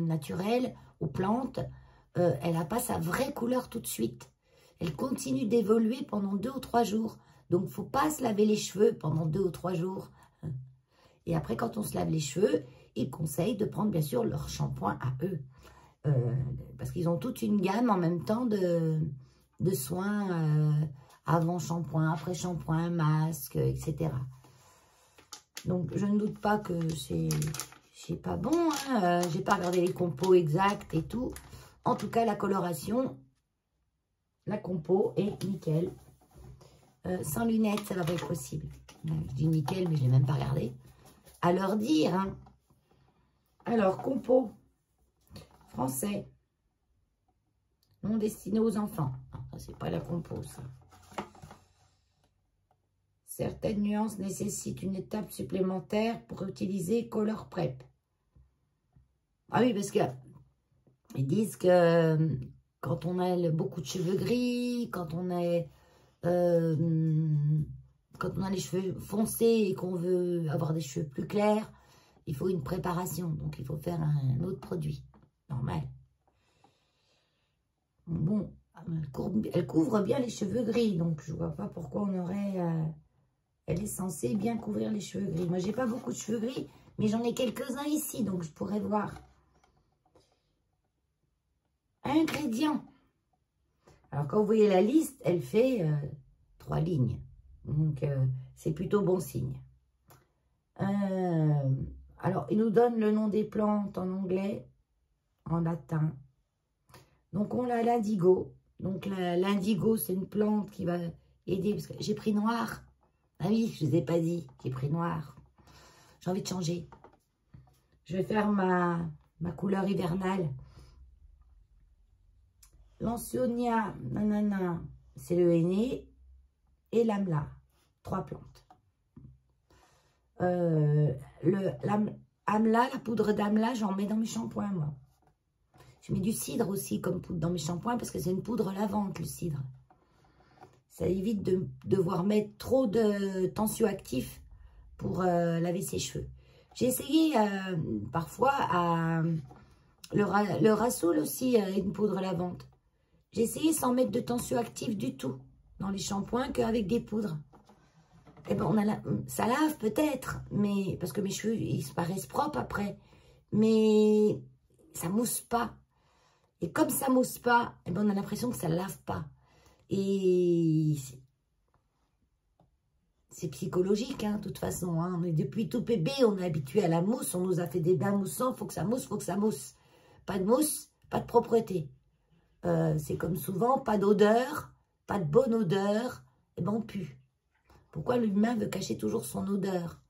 A: naturelle aux plantes, elle n'a pas sa vraie couleur tout de suite. Elle continue d'évoluer pendant 2 ou 3 jours. Donc, il ne faut pas se laver les cheveux pendant 2 ou 3 jours. Et après, quand on se lave les cheveux, ils conseillent de prendre, bien sûr, leur shampoing à eux. Parce qu'ils ont toute une gamme en même temps de soins avant shampoing, après shampoing, masque, etc. Donc, je ne doute pas que c'est pas bon. Hein. J'ai pas regardé les compos exacts et tout. En tout cas, la coloration, la compo est nickel. Sans lunettes, ça va pas être possible. Je dis nickel, mais je l'ai même pas regardé. À leur dire. Hein. Alors, compo. Français. Non destiné aux enfants. Ça, c'est pas la compo, ça. Certaines nuances nécessitent une étape supplémentaire pour utiliser Color Prep. Ah oui, parce que ils disent que quand on a beaucoup de cheveux gris, quand on a les cheveux foncés et qu'on veut avoir des cheveux plus clairs, il faut une préparation. Donc, il faut faire un autre produit. Normal. Bon, elle couvre bien les cheveux gris. Donc, je ne vois pas pourquoi on aurait... elle est censée bien couvrir les cheveux gris. Moi, j'ai pas beaucoup de cheveux gris, mais j'en ai quelques-uns ici. Donc, je pourrais voir. Ingrédients. Alors, quand vous voyez la liste, elle fait 3 lignes. Donc, c'est plutôt bon signe. Alors, il nous donne le nom des plantes en anglais, en latin. Donc, on a l'indigo. Donc, l'indigo, c'est une plante qui va aider. Parce que j'ai pris noir. Ah oui, je ne vous ai pas dit. J'ai pris noir. J'ai envie de changer. Je vais faire ma couleur hivernale. L'Ansionia, nanana, c'est le henné. et l'amla. 3 plantes. Amla, la poudre d'amla, j'en mets dans mes shampoings, moi. Je mets du cidre aussi comme poudre dans mes shampoings parce que c'est une poudre lavante, le cidre. Ça évite de devoir mettre trop de tensioactifs pour laver ses cheveux. J'ai essayé parfois le Rassoul aussi, une poudre lavante. J'ai essayé sans mettre de tensioactifs du tout dans les shampoings qu'avec des poudres. Et ben ça lave peut-être, mais parce que mes cheveux ils se paraissent propres après, mais ça mousse pas. Et comme ça mousse pas, et ben on a l'impression que ça lave pas. Et c'est psychologique, hein, de toute façon. Hein. Mais depuis tout bébé, on est habitué à la mousse. On nous a fait des bains moussants. Faut que ça mousse, faut que ça mousse. Pas de mousse, pas de propreté. C'est comme souvent, pas d'odeur, pas de bonne odeur. Et ben on pue. Pourquoi l'humain veut cacher toujours son odeur?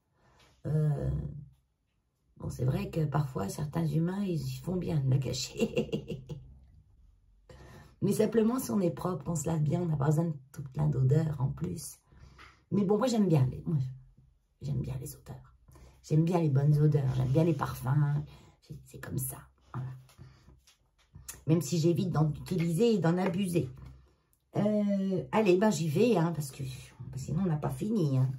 A: Bon, c'est vrai que parfois, certains humains, ils font bien de la cacher. Mais simplement, si on est propre, on se lave bien, on n'a pas besoin de tout plein d'odeurs en plus. Mais bon, moi, j'aime bien j'aime bien les odeurs. J'aime bien les bonnes odeurs, j'aime bien les parfums. C'est comme ça. Voilà. Même si j'évite d'en utiliser et d'en abuser. Allez, ben j'y vais, hein, parce que sinon, on n'a pas fini. Hein.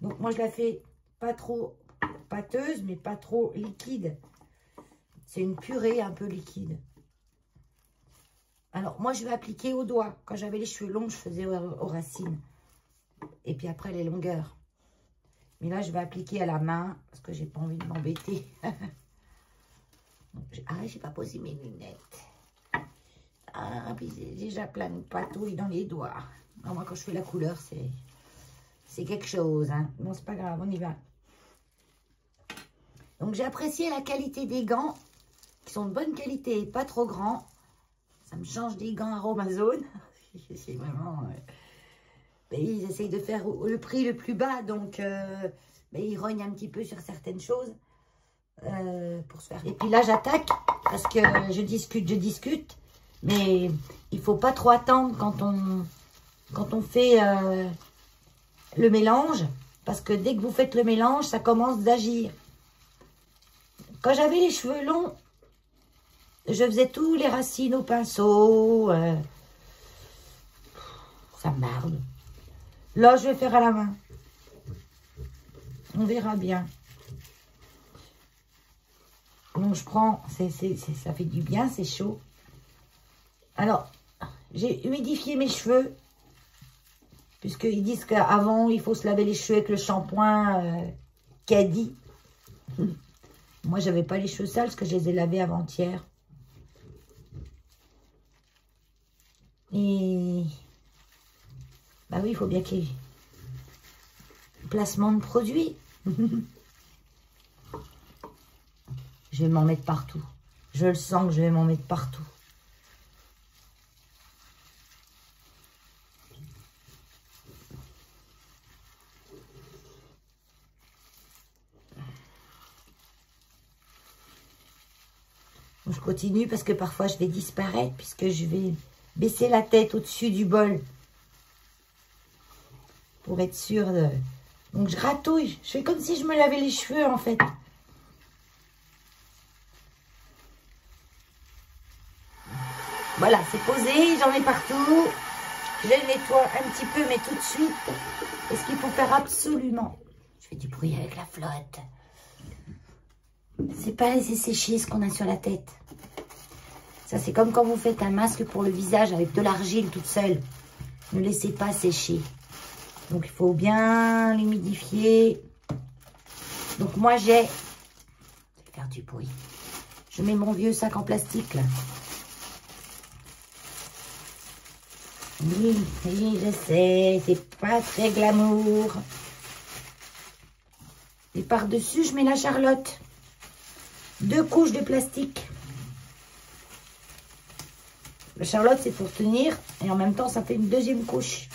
A: Donc, moi, je la fais pas trop pâteuse, mais pas trop liquide. C'est une purée un peu liquide. Alors, moi, je vais appliquer au doigt. Quand j'avais les cheveux longs, je faisais aux racines. Et puis après, les longueurs. Mais là, je vais appliquer à la main parce que j'ai pas envie de m'embêter. Ah, j'ai pas posé mes lunettes. Ah, puis j'ai déjà plein de patouilles dans les doigts. Non, moi, quand je fais la couleur, c'est quelque chose. Hein. Bon, c'est pas grave, on y va. Donc, j'ai apprécié la qualité des gants, qui sont de bonne qualité, pas trop grands. Ça me change des gants Aromazone. C'est vraiment... ils essayent de faire le prix le plus bas, donc ils rognent un petit peu sur certaines choses pour se faire. Et puis là, j'attaque parce que je discute, mais il faut pas trop attendre quand on fait le mélange, parce que dès que vous faites le mélange, ça commence d'agir. Quand j'avais les cheveux longs, je faisais tous les racines au pinceau. Ça me barbe. Là, je vais faire à la main. On verra bien. Donc, je prends... ça fait du bien, c'est chaud. Alors, j'ai humidifié mes cheveux. Puisqu'ils disent qu'avant, il faut se laver les cheveux avec le shampoing Caddy. Moi, j'avais pas les cheveux sales parce que je les ai lavés avant-hier. Et... bah oui, il faut bien qu'il y ait placement de produits. Je vais m'en mettre partout. Je le sens que je vais m'en mettre partout. Je continue parce que parfois je vais disparaître puisque je vais baisser la tête au-dessus du bol pour être sûre de... Donc je gratouille, je fais comme si je me lavais les cheveux en fait. Voilà, c'est posé, j'en ai partout. Je le nettoie un petit peu, mais tout de suite. Et ce qu'il faut faire absolument... Je fais du bruit avec la flotte. C'est pas laisser sécher ce qu'on a sur la tête. Ça, c'est comme quand vous faites un masque pour le visage avec de l'argile toute seule. Ne laissez pas sécher. Donc, il faut bien l'humidifier. Donc, moi, je vais faire du bruit. Je mets mon vieux sac en plastique, là. Oui, oui, je sais, c'est pas très glamour. Et par-dessus, je mets la Charlotte. 2 couches de plastique. La Charlotte, c'est pour tenir. Et en même temps, ça fait une 2e couche.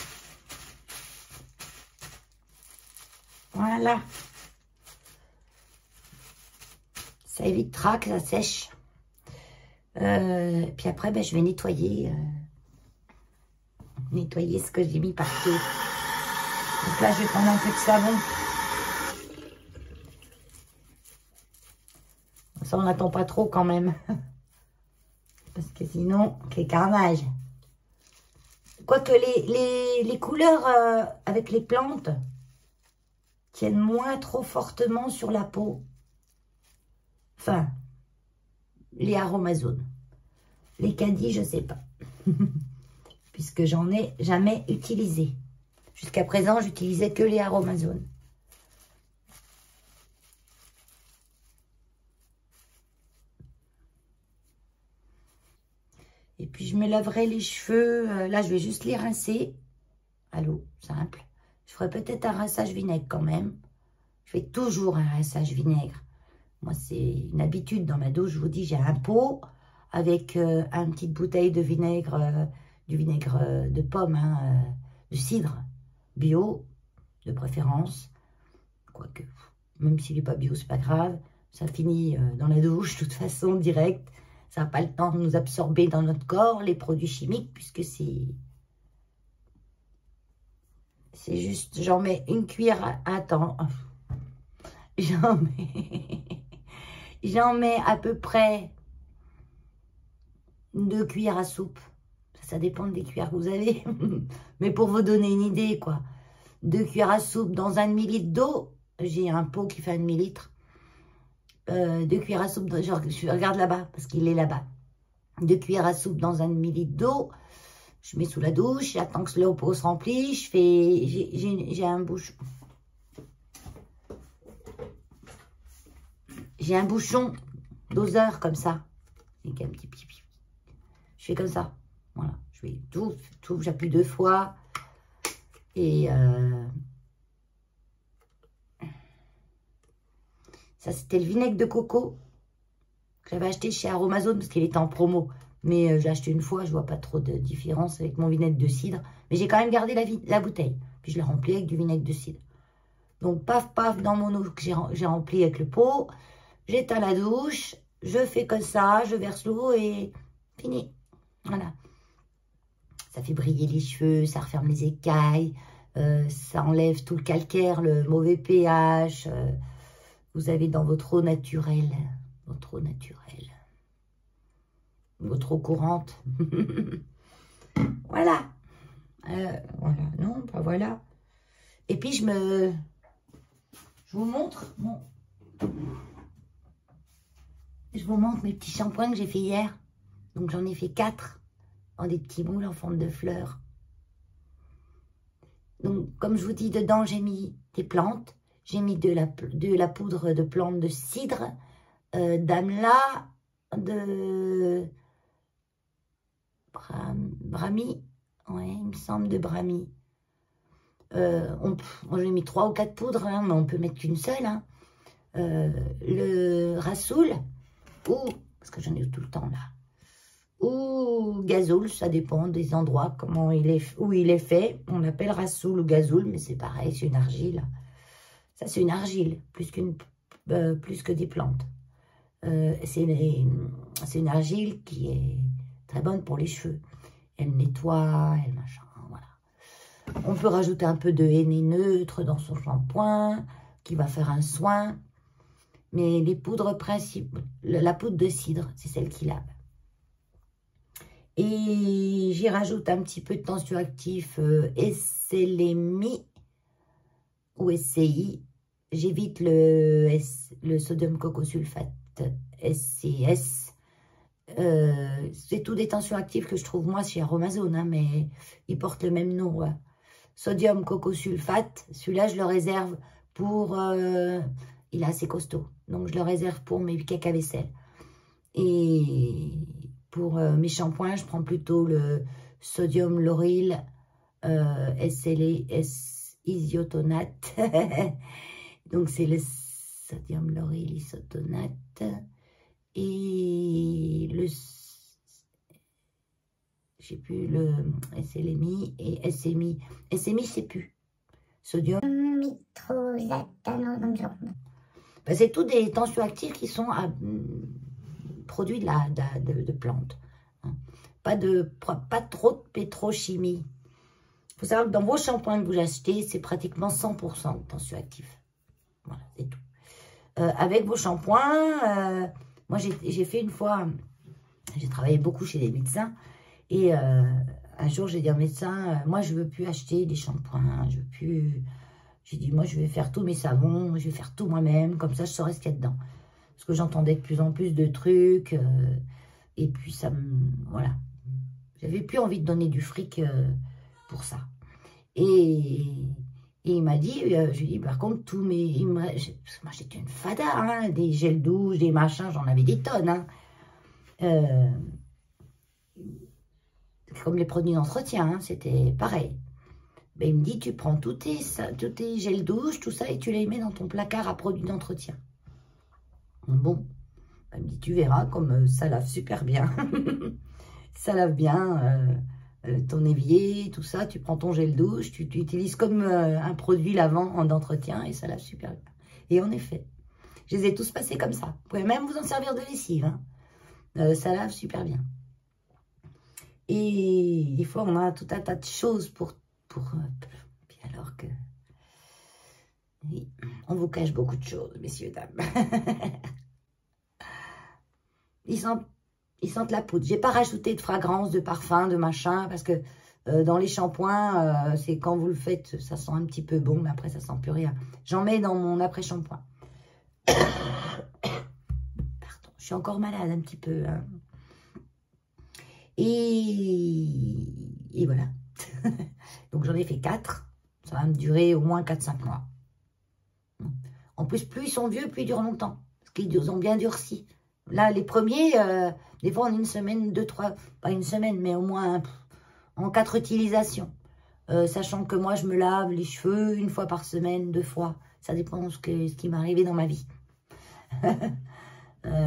A: Voilà. Ça évitera que ça sèche. Puis après, je vais nettoyer. Nettoyer ce que j'ai mis partout. Donc là, je vais prendre un peu de savon. Ça, on n'attend pas trop quand même. Parce que sinon, quel carnage. Quoique les couleurs avec les plantes tiennent moins trop fortement sur la peau. Enfin, les aromazones. Les caddies, je sais pas. Puisque j'en ai jamais utilisé. Jusqu'à présent, j'utilisais que les aromazones. Et puis, je me laverai les cheveux. Là, je vais juste les rincer à l'eau, simple. Je ferai peut-être un rinçage vinaigre quand même. Je fais toujours un rinçage vinaigre. Moi, c'est une habitude dans ma douche. Je vous dis, j'ai un pot avec une petite bouteille de vinaigre, du vinaigre de pomme, hein, de cidre, bio, de préférence. Quoique, même s'il n'est pas bio, c'est pas grave. Ça finit dans la douche, de toute façon, direct. Ça n'a pas le temps de nous absorber dans notre corps, les produits chimiques, puisque c'est juste, j'en mets une cuillère à temps. J'en mets à peu près 2 cuillères à soupe. Ça dépend des cuillères que vous avez. Mais pour vous donner une idée, quoi. 2 cuillères à soupe dans un demi-litre d'eau. J'ai un pot qui fait un demi-litre. 2 cuillères à soupe, je regarde là-bas, parce qu'il est là-bas. 2 cuillères à soupe dans un demi-litre d'eau. Je mets sous la douche, j'attends que le pot se remplisse. Je fais, j'ai un bouchon. J'ai un bouchon doseur comme ça. Avec un petit pipi. Je fais comme ça. Voilà. Je fais tout, j'appuie 2 fois. Et ça, c'était le vinaigre de coco que j'avais acheté chez Aromazone parce qu'il était en promo. Mais j'ai acheté une fois, je vois pas trop de différence avec mon vinaigre de cidre. Mais j'ai quand même gardé la bouteille. Puis je l'ai remplie avec du vinaigre de cidre. Donc, paf, paf, dans mon eau que j'ai rempli avec le pot. J'éteins la douche. Je fais comme ça. Je verse l'eau et fini. Voilà. Ça fait briller les cheveux, ça referme les écailles. Ça enlève tout le calcaire, le mauvais pH. Vous avez dans votre eau naturelle. Votre eau naturelle. Votre eau courante. Voilà. Voilà. Non, pas voilà. Et puis, je vous montre. Bon. Je vous montre mes petits shampoings que j'ai fait hier. Donc, j'en ai fait 4 en des petits moules en forme de fleurs. Donc, comme je vous dis, dedans, j'ai mis des plantes. J'ai mis de la poudre de plantes de cidre, d'amla, de brami. Ouais, il me semble de brami. J'ai mis 3 ou 4 poudres, hein, mais on peut mettre qu'une seule. Hein. Le rassoul, ou, parce que j'en ai tout le temps là, ou gazoul, ça dépend des endroits, où il est fait. On l'appelle rassoul ou gazoul, mais c'est pareil, c'est une argile. Ça, c'est une argile, plus que des plantes. C'est une argile qui est très bonne pour les cheveux. Elle nettoie, elle machin, voilà. On peut rajouter un peu de henné neutre dans son shampoing, qui va faire un soin. Mais les poudres principales, la poudre de cidre, c'est celle qui lave. Et j'y rajoute un petit peu de tensioactif SLMI ou SCI. J'évite le sodium cocosulfate, SCS. C'est tout des tensioactifs que je trouve moi chez Aromazone, hein, mais ils portent le même nom. Ouais. Sodium cocosulfate, celui-là je le réserve pour... il est assez costaud, donc je le réserve pour mes cakes à vaisselle. Et pour mes shampoings, je prends plutôt le sodium lauryl SLS isotonate. Donc c'est le sodium lauryl isotonate et le, je sais plus, le SLMI et SMI. SMI, je sais plus. Sodium mitrosatano. Ben, c'est tous des tensioactifs qui sont produits de plantes. Hein. Pas trop de pétrochimie. Il faut savoir que dans vos shampoings que vous achetez, c'est pratiquement 100% de tensioactifs. Voilà, c'est tout. Avec vos shampoings, moi j'ai fait une fois, j'ai travaillé beaucoup chez des médecins. Et un jour, j'ai dit à un médecin, moi je veux plus acheter des shampoings, je veux plus... J'ai dit, moi, je vais faire tous mes savons, je vais faire tout moi-même, comme ça, je saurai ce qu'il y a dedans. Parce que j'entendais de plus en plus de trucs, et puis ça me... Voilà. J'avais plus envie de donner du fric pour ça. Et il m'a dit, je lui ai dit, par contre, tous mes... Moi, j'étais une fada, hein, des gels douche, des machins, j'en avais des tonnes, hein. Comme les produits d'entretien, hein, c'était pareil. Ben, il me dit, tu prends tous tes gels douche, tout ça, et tu les mets dans ton placard à produits d'entretien. Bon, ben, il me dit, tu verras comme ça lave super bien. Ça lave bien ton évier, tout ça. Tu prends ton gel douche, tu utilises comme un produit lavant d'entretien et ça lave super bien. Et en effet, je les ai tous passés comme ça. Vous pouvez même vous en servir de lessive. Hein. Ça lave super bien. Et des fois, on a tout un tas de choses puis alors que oui, on vous cache beaucoup de choses, messieurs, dames. Ils sentent la poudre. J'ai pas rajouté de fragrance, de parfum, de machin, parce que dans les shampoings, c'est quand vous le faites, ça sent un petit peu bon, mais après, ça sent plus rien. J'en mets dans mon après-shampoing. Pardon, je suis encore malade un petit peu. Hein. Et voilà. Donc, j'en ai fait 4. Ça va me durer au moins 4-5 mois. En plus, plus ils sont vieux, plus ils durent longtemps. Parce qu'ils ont bien durci. Là, les premiers, des fois en une semaine, 2-3, pas une semaine, mais au moins en 4 utilisations. Sachant que moi, je me lave les cheveux 1 fois par semaine, 2 fois. Ça dépend de ce qui m'est arrivé dans ma vie.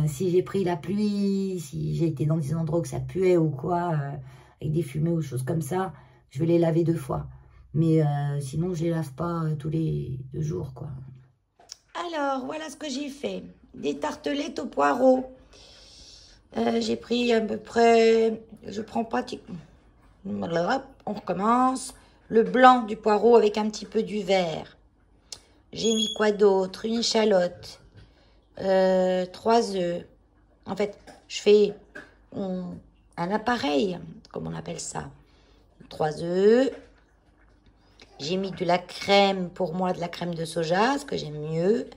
A: Si j'ai pris la pluie, si j'ai été dans des endroits où ça puait ou quoi, avec des fumées ou choses comme ça, je vais les laver 2 fois. Mais sinon, je les lave pas tous les 2 jours, quoi. Alors, voilà ce que j'ai fait. Des tartelettes au poireau. J'ai pris à peu près, je prends pratiquement, on recommence, le blanc du poireau avec un petit peu du vert. J'ai mis quoi d'autre? Une échalote, 3 œufs. En fait, je fais un appareil, comme on appelle ça. 3 œufs. J'ai mis de la crème, pour moi, de la crème de soja, ce que j'aime mieux.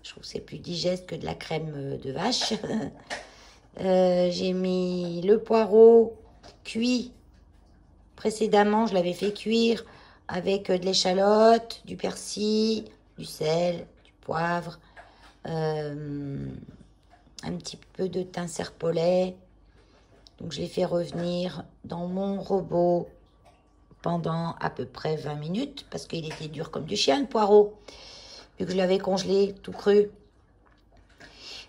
A: Je trouve que c'est plus digeste que de la crème de vache. J'ai mis le poireau cuit. Précédemment, je l'avais fait cuire avec de l'échalote, du persil, du sel, du poivre, un petit peu de thym serpolet. Donc, je l'ai fait revenir dans mon robot pendant à peu près 20 minutes parce qu'il était dur comme du chien, le poireau, vu que je l'avais congelé tout cru.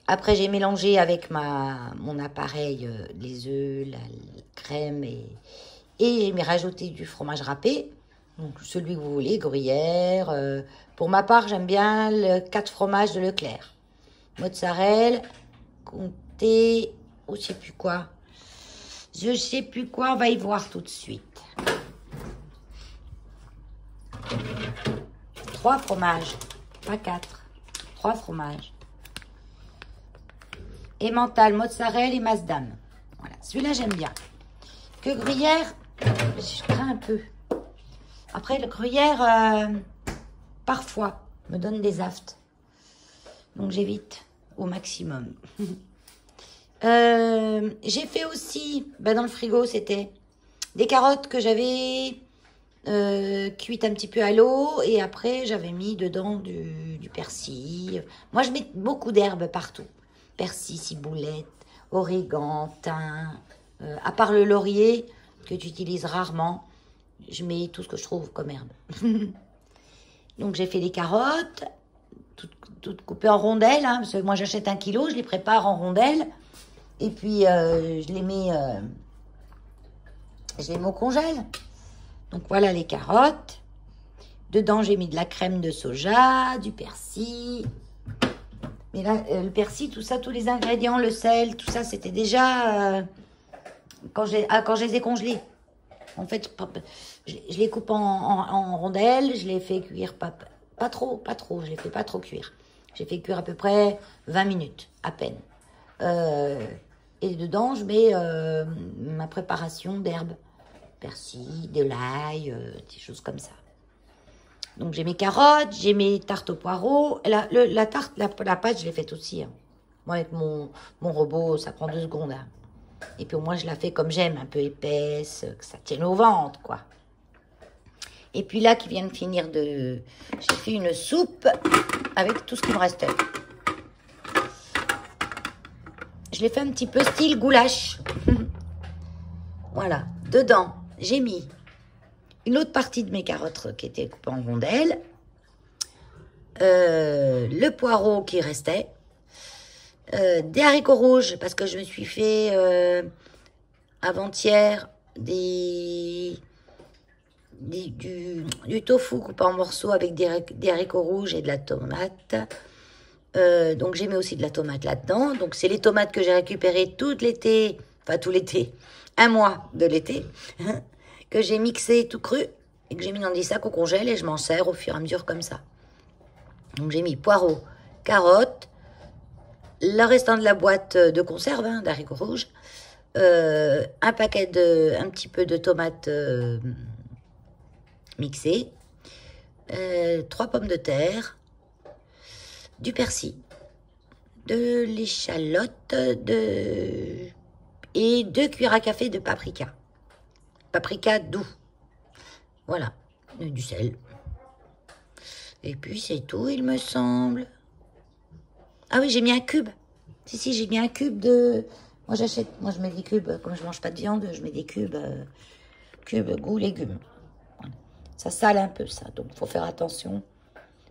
A: Après, j'ai mélangé avec mon appareil les œufs, la crème et j'ai rajouté du fromage râpé. Donc, celui que vous voulez, gruyère. Pour ma part, j'aime bien le 4 fromages de Leclerc. Mozzarella, comté, ou je sais plus quoi. Je sais plus quoi, on va y voir tout de suite. 3 fromages, pas 4. 3 fromages. Emmental, mozzarella et masdam. Voilà, celui-là j'aime bien. Que gruyère, je crains un peu. Après, le gruyère, parfois, me donne des aftes. Donc, j'évite au maximum. J'ai fait aussi, dans le frigo, c'était des carottes que j'avais cuites un petit peu à l'eau. Et après, j'avais mis dedans du persil. Moi, je mets beaucoup d'herbes partout. Persil, ciboulette, origan, thym. À part le laurier, que tu utilises rarement, je mets tout ce que je trouve comme herbe. Donc, j'ai fait les carottes, toutes coupées en rondelles. Parce que moi, j'achète 1 kilo, je les prépare en rondelles. Et puis, je les mets au congèle. Donc, voilà les carottes. Dedans, j'ai mis de la crème de soja, du persil. Mais là, le persil, tout ça, tous les ingrédients, le sel, tout ça, c'était déjà quand je les ai congelés. En fait, je les coupe en rondelles, je les fais cuire pas trop, je les fais pas trop cuire. J'ai fait cuire à peu près 20 minutes, à peine. Et dedans, je mets ma préparation d'herbes. Persil, de l'ail, des choses comme ça. Donc, j'ai mes carottes, j'ai mes tartes au poireau. La tarte, la pâte, je l'ai faite aussi. Hein. Moi, avec mon robot, ça prend 2 secondes. Hein. Et puis, moi, je la fais comme j'aime, un peu épaisse, que ça tienne au ventre, quoi. Et puis là, qui vient de finir de... J'ai fait une soupe avec tout ce qui me restait. Je l'ai fait un petit peu style goulash. Voilà. Dedans, j'ai mis une autre partie de mes carottes qui étaient coupées en rondelles. Le poireau qui restait. Des haricots rouges, parce que je me suis fait avant-hier du tofu coupé en morceaux avec des haricots rouges et de la tomate. Donc, j'ai mis aussi de la tomate là-dedans. Donc, c'est les tomates que j'ai récupérées tout l'été, enfin tout l'été, 1 mois de l'été, que j'ai mixé tout cru et que j'ai mis dans des sacs au congèle et je m'en sers au fur et à mesure comme ça. Donc, j'ai mis poireaux, carottes, le restant de la boîte de conserve d'haricots rouges, un petit peu de tomates mixées, 3 pommes de terre, du persil, de l'échalote et 2 cuillères à café de paprika. Paprika doux. Voilà, du sel. Et puis c'est tout, il me semble. Ah oui, j'ai mis un cube. Si, j'ai mis un cube de... Moi, je mets des cubes, comme je mange pas de viande, je mets des cubes goût légumes. Voilà. Ça sale un peu, ça, donc il faut faire attention.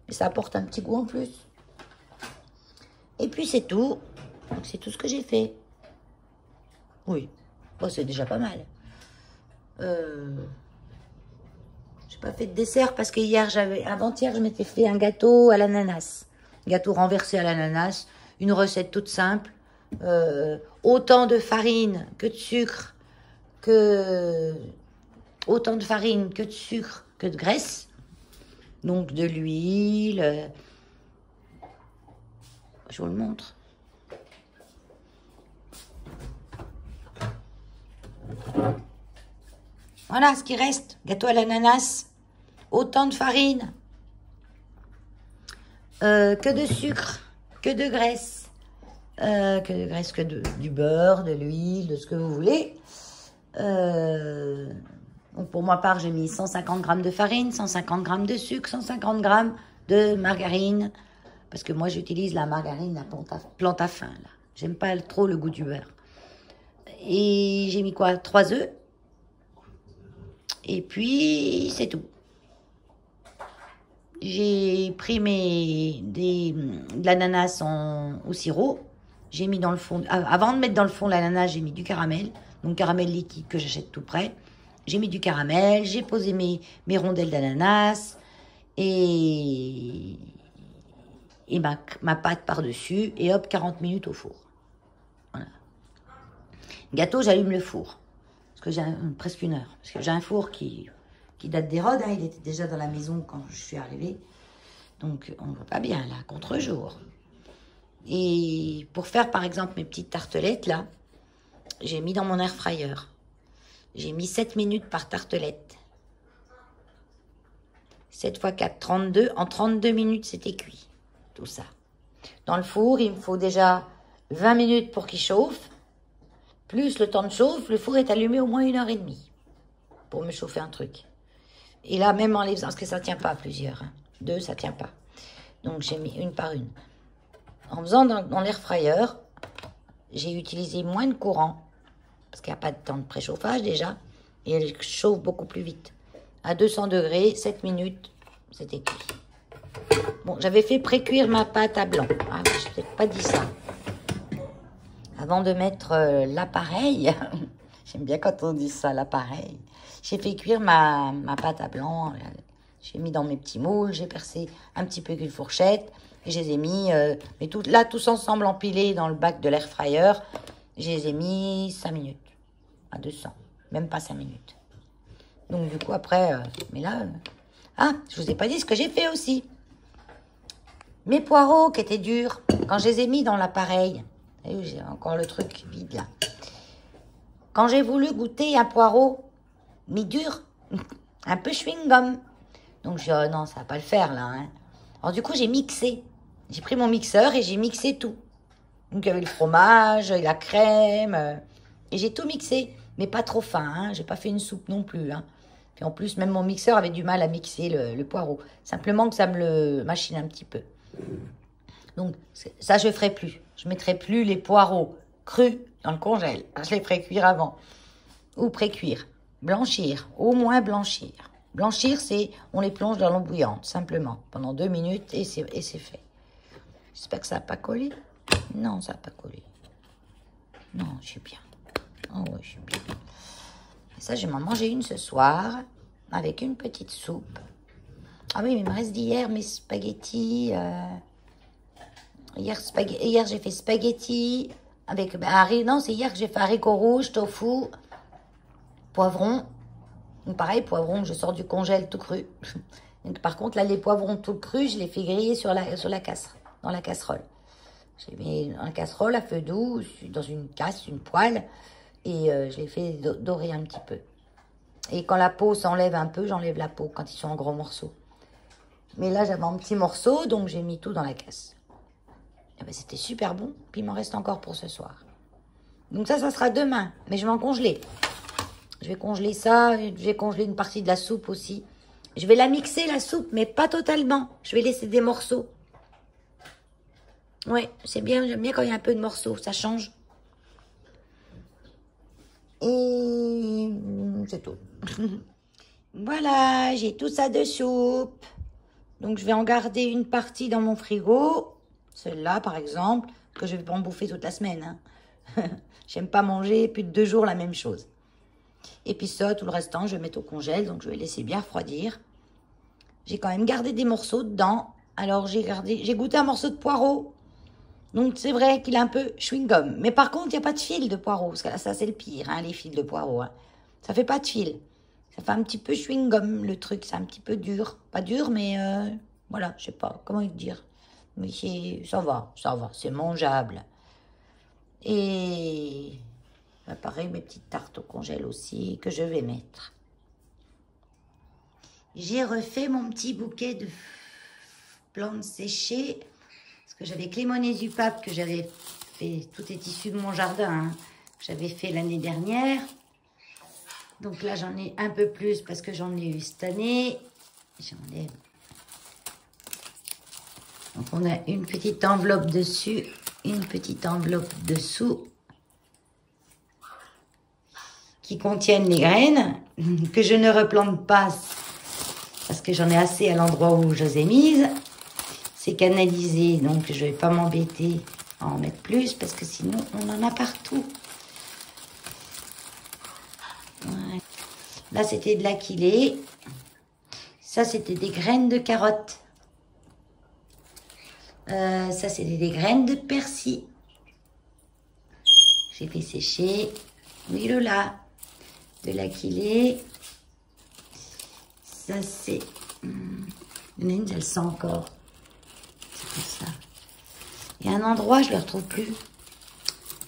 A: Mais ça apporte un petit goût en plus. Et puis, c'est tout. Donc c'est tout ce que j'ai fait. Oui, bon, c'est déjà pas mal. J'ai pas fait de dessert parce que avant-hier, je m'étais fait un gâteau à l'ananas. Gâteau renversé à l'ananas, une recette toute simple. Autant de farine que de sucre, autant de farine que de sucre que de graisse. Donc de l'huile. Je vous le montre. Voilà ce qui reste. Gâteau à l'ananas. Autant de farine que de sucre, que de graisse. Que du beurre, de l'huile, de ce que vous voulez. Donc pour ma part, j'ai mis 150 grammes de farine, 150 grammes de sucre, 150 grammes de margarine. Parce que moi, j'utilise la margarine, la plante à fin. J'aime pas trop le goût du beurre. Et j'ai mis quoi? 3 œufs. Et puis, c'est tout. J'ai pris de l'ananas au sirop. J'ai mis dans le fond... Avant de mettre dans le fond l'ananas, j'ai mis du caramel. Donc, caramel liquide que j'achète tout prêt. J'ai mis du caramel. J'ai posé mes rondelles d'ananas. Et ma pâte par-dessus. Et hop, 40 minutes au four. Voilà. Gâteau, j'allume le four. Parce que j'ai presque 1 heure. Parce que j'ai un four qui date d'Hérode. Hein, il était déjà dans la maison quand je suis arrivée. Donc, on ne voit pas bien, là, contre-jour. Et pour faire, par exemple, mes petites tartelettes, là, j'ai mis dans mon air fryer. J'ai mis 7 minutes par tartelette. 7 x 4, 32. En 32 minutes, c'était cuit. Tout ça. Dans le four, il me faut déjà 20 minutes pour qu'il chauffe. Plus le temps de chauffe, le four est allumé au moins 1h30 pour me chauffer un truc. Et là, même en les faisant, parce que ça ne tient pas à plusieurs. Hein. 2, ça ne tient pas. Donc, j'ai mis une par une. En faisant dans l'air fryer, j'ai utilisé moins de courant, parce qu'il n'y a pas de temps de préchauffage déjà, et elle chauffe beaucoup plus vite. À 200 degrés, 7 minutes, c'était cuit. Bon, j'avais fait pré-cuire ma pâte à blanc. Ah, je n'ai peut-être pas dit ça. Avant de mettre l'appareil, j'aime bien quand on dit ça, l'appareil, j'ai fait cuire ma pâte à blanc. J'ai mis dans mes petits moules, j'ai percé un petit peu avec une fourchette, et je les ai mis, mais tous ensemble empilés dans le bac de l'air fryer, je les ai mis 5 minutes, à 200, même pas 5 minutes. Donc du coup après, mais là, je vous ai pas dit ce que j'ai fait aussi. Mes poireaux qui étaient durs, quand je les ai mis dans l'appareil, j'ai encore le truc vide là. Quand j'ai voulu goûter un poireau mi-dur, un peu chewing-gum, donc je dis, oh non, ça va pas le faire là. Hein. Alors du coup, j'ai mixé. J'ai pris mon mixeur et j'ai mixé tout. Donc il y avait le fromage, la crème, et j'ai tout mixé, mais pas trop fin. Hein. J'ai pas fait une soupe non plus. Hein. Puis en plus, même mon mixeur avait du mal à mixer le poireau. Simplement que ça me le machine un petit peu. Donc ça, je ferai plus. Je mettrai plus les poireaux crus dans le congèle. Je les ferai cuire avant. Ou pré-cuire. Blanchir. Au moins blanchir. Blanchir, c'est on les plonge dans l'eau bouillante, simplement, pendant 2 minutes, et c'est fait. J'espère que ça n'a pas collé. Non, ça n'a pas collé. Non, je suis bien. Oh oui, je suis bien. Et ça, je vais m'en manger une ce soir, avec une petite soupe. Ah oui, mais il me reste d'hier mes spaghettis. Hier j'ai fait spaghettis avec... non, c'est hier que j'ai fait haricots rouges, tofu, poivron. Donc pareil, poivron, je sors du congèle tout cru. Donc, par contre, là, les poivrons tout crus, je les fais griller dans la casserole. J'ai mis dans la casserole à feu doux, dans une poêle, et je les fais dorer un petit peu. Et quand la peau s'enlève un peu, j'enlève la peau quand ils sont en gros morceaux. Mais là, j'avais en petits morceaux, donc j'ai mis tout dans la casse. Et ben, c'était super bon, puis il m'en reste encore pour ce soir. Donc ça sera demain, mais je vais en congeler. Je vais congeler ça, je vais congeler une partie de la soupe aussi. Je vais la mixer, la soupe, mais pas totalement. Je vais laisser des morceaux. Ouais, c'est bien, j'aime bien quand il y a un peu de morceaux, ça change. Et c'est tout. Voilà, j'ai tout ça de soupe. Donc je vais en garder une partie dans mon frigo. Celle-là, par exemple, que je vais pas en bouffer toute la semaine. Hein. J'aime pas manger plus de 2 jours la même chose. Et puis ça, tout le restant, je vais mettre au congèle, donc je vais laisser bien refroidir. J'ai quand même gardé des morceaux dedans. Alors, j'ai goûté un morceau de poireau. Donc, c'est vrai qu'il est un peu chewing-gum. Mais par contre, il n'y a pas de fil de poireau. Parce que là, ça, c'est le pire, hein, les fils de poireau. Hein. Ça fait pas de fil. Ça fait un petit peu chewing-gum, le truc. C'est un petit peu dur. Pas dur, mais voilà, je sais pas comment dire. Mais ça va, c'est mangeable. Et pareil, mes petites tartes au congèle aussi, que je vais mettre. J'ai refait mon petit bouquet de plantes séchées. Parce que j'avais Clémonésie pape que j'avais fait, tout est issu de mon jardin, hein, que j'avais fait l'année dernière. Donc là, j'en ai un peu plus parce que j'en ai eu cette année. J'enlève. Donc on a une petite enveloppe dessus, une petite enveloppe dessous qui contiennent les graines que je ne replante pas parce que j'en ai assez à l'endroit où je les ai mises. C'est canalisé, donc je ne vais pas m'embêter à en mettre plus parce que sinon on en a partout. Ouais. Là, c'était de l'aquilée. Ça, c'était des graines de carottes. Ça, c'était des graines de persil. J'ai fait sécher. Oui, Lola. De l'aquilée. Ça, c'est... Une, elle sent encore. C'est comme ça. Il y a un endroit, je ne le retrouve plus.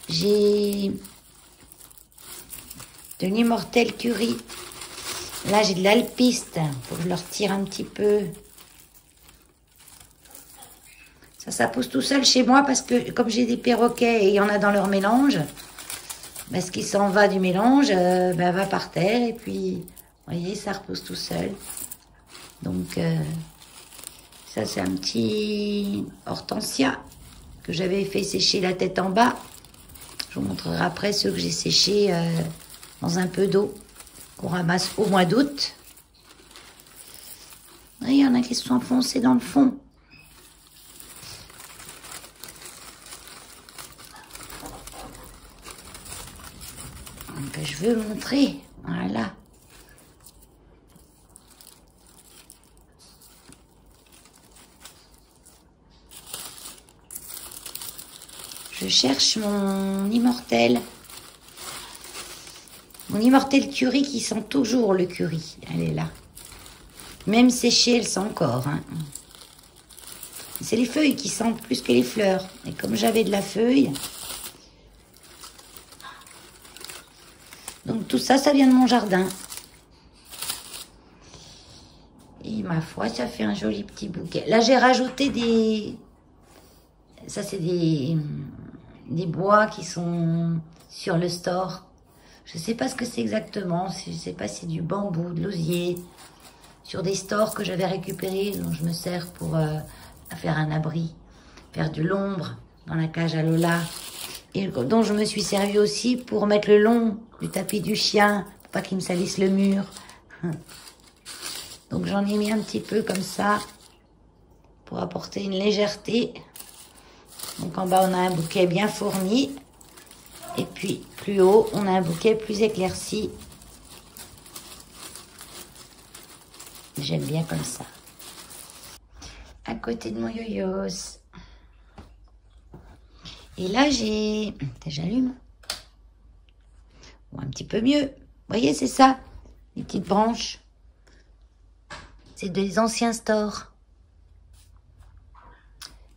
A: J'ai de l'immortel curry. Là, j'ai de l'alpiste. Il faut que je le retire un petit peu. Ça pousse tout seul chez moi parce que comme j'ai des perroquets et il y en a dans leur mélange, ben, ce qui s'en va du mélange ben, va par terre et puis, vous voyez, ça repousse tout seul. Donc, ça c'est un petit hortensia que j'avais fait sécher la tête en bas. Je vous montrerai après ceux que j'ai séchés dans un peu d'eau qu'on ramasse au mois d'août. Il y en a qui sont enfoncés dans le fond. Que je veux montrer, voilà. Je cherche mon immortel curry qui sent toujours le curry. Elle est là. Même séchée, elle sent encore. Hein. C'est les feuilles qui sentent plus que les fleurs. Et comme j'avais de la feuille... Donc tout ça, ça vient de mon jardin. Et ma foi, ça fait un joli petit bouquet. Là, j'ai rajouté des... Ça, c'est des bois qui sont sur le store. Je ne sais pas ce que c'est exactement. Je ne sais pas si c'est du bambou, de l'osier. Sur des stores que j'avais récupérés, dont je me sers pour faire un abri. Faire de l'ombre dans la cage à Lola. Et dont je me suis servi aussi pour mettre le long du tapis du chien, pour pas qu'il me salisse le mur. Donc j'en ai mis un petit peu comme ça, pour apporter une légèreté. Donc en bas on a un bouquet bien fourni, et puis plus haut on a un bouquet plus éclairci. J'aime bien comme ça. À côté de mon yo-yos. Et là, j'allume. Ou un petit peu mieux. Vous voyez, c'est ça. Les petites branches. C'est des anciens stores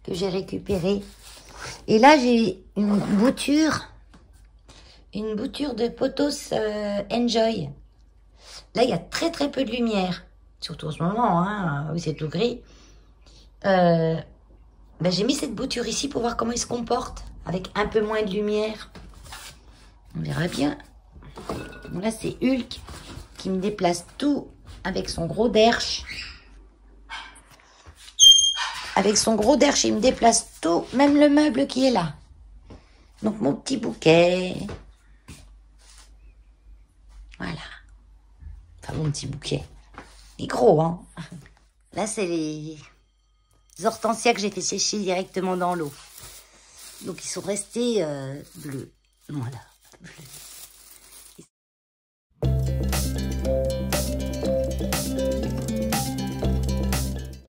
A: que j'ai récupérés. Et là, j'ai une bouture de Pothos Enjoy. Là, il y a très très peu de lumière. Surtout en ce moment, hein, où c'est tout gris. Ben, j'ai mis cette bouture ici pour voir comment il se comporte. Avec un peu moins de lumière. On verra bien. Bon, là, c'est Hulk qui me déplace tout avec son gros derche. Avec son gros derche, il me déplace tout, même le meuble qui est là. Donc, mon petit bouquet. Voilà. Enfin, mon petit bouquet. Il est gros, hein. Là, c'est les hortensias que j'ai fait sécher directement dans l'eau. Donc, ils sont restés bleus. Voilà, bleus.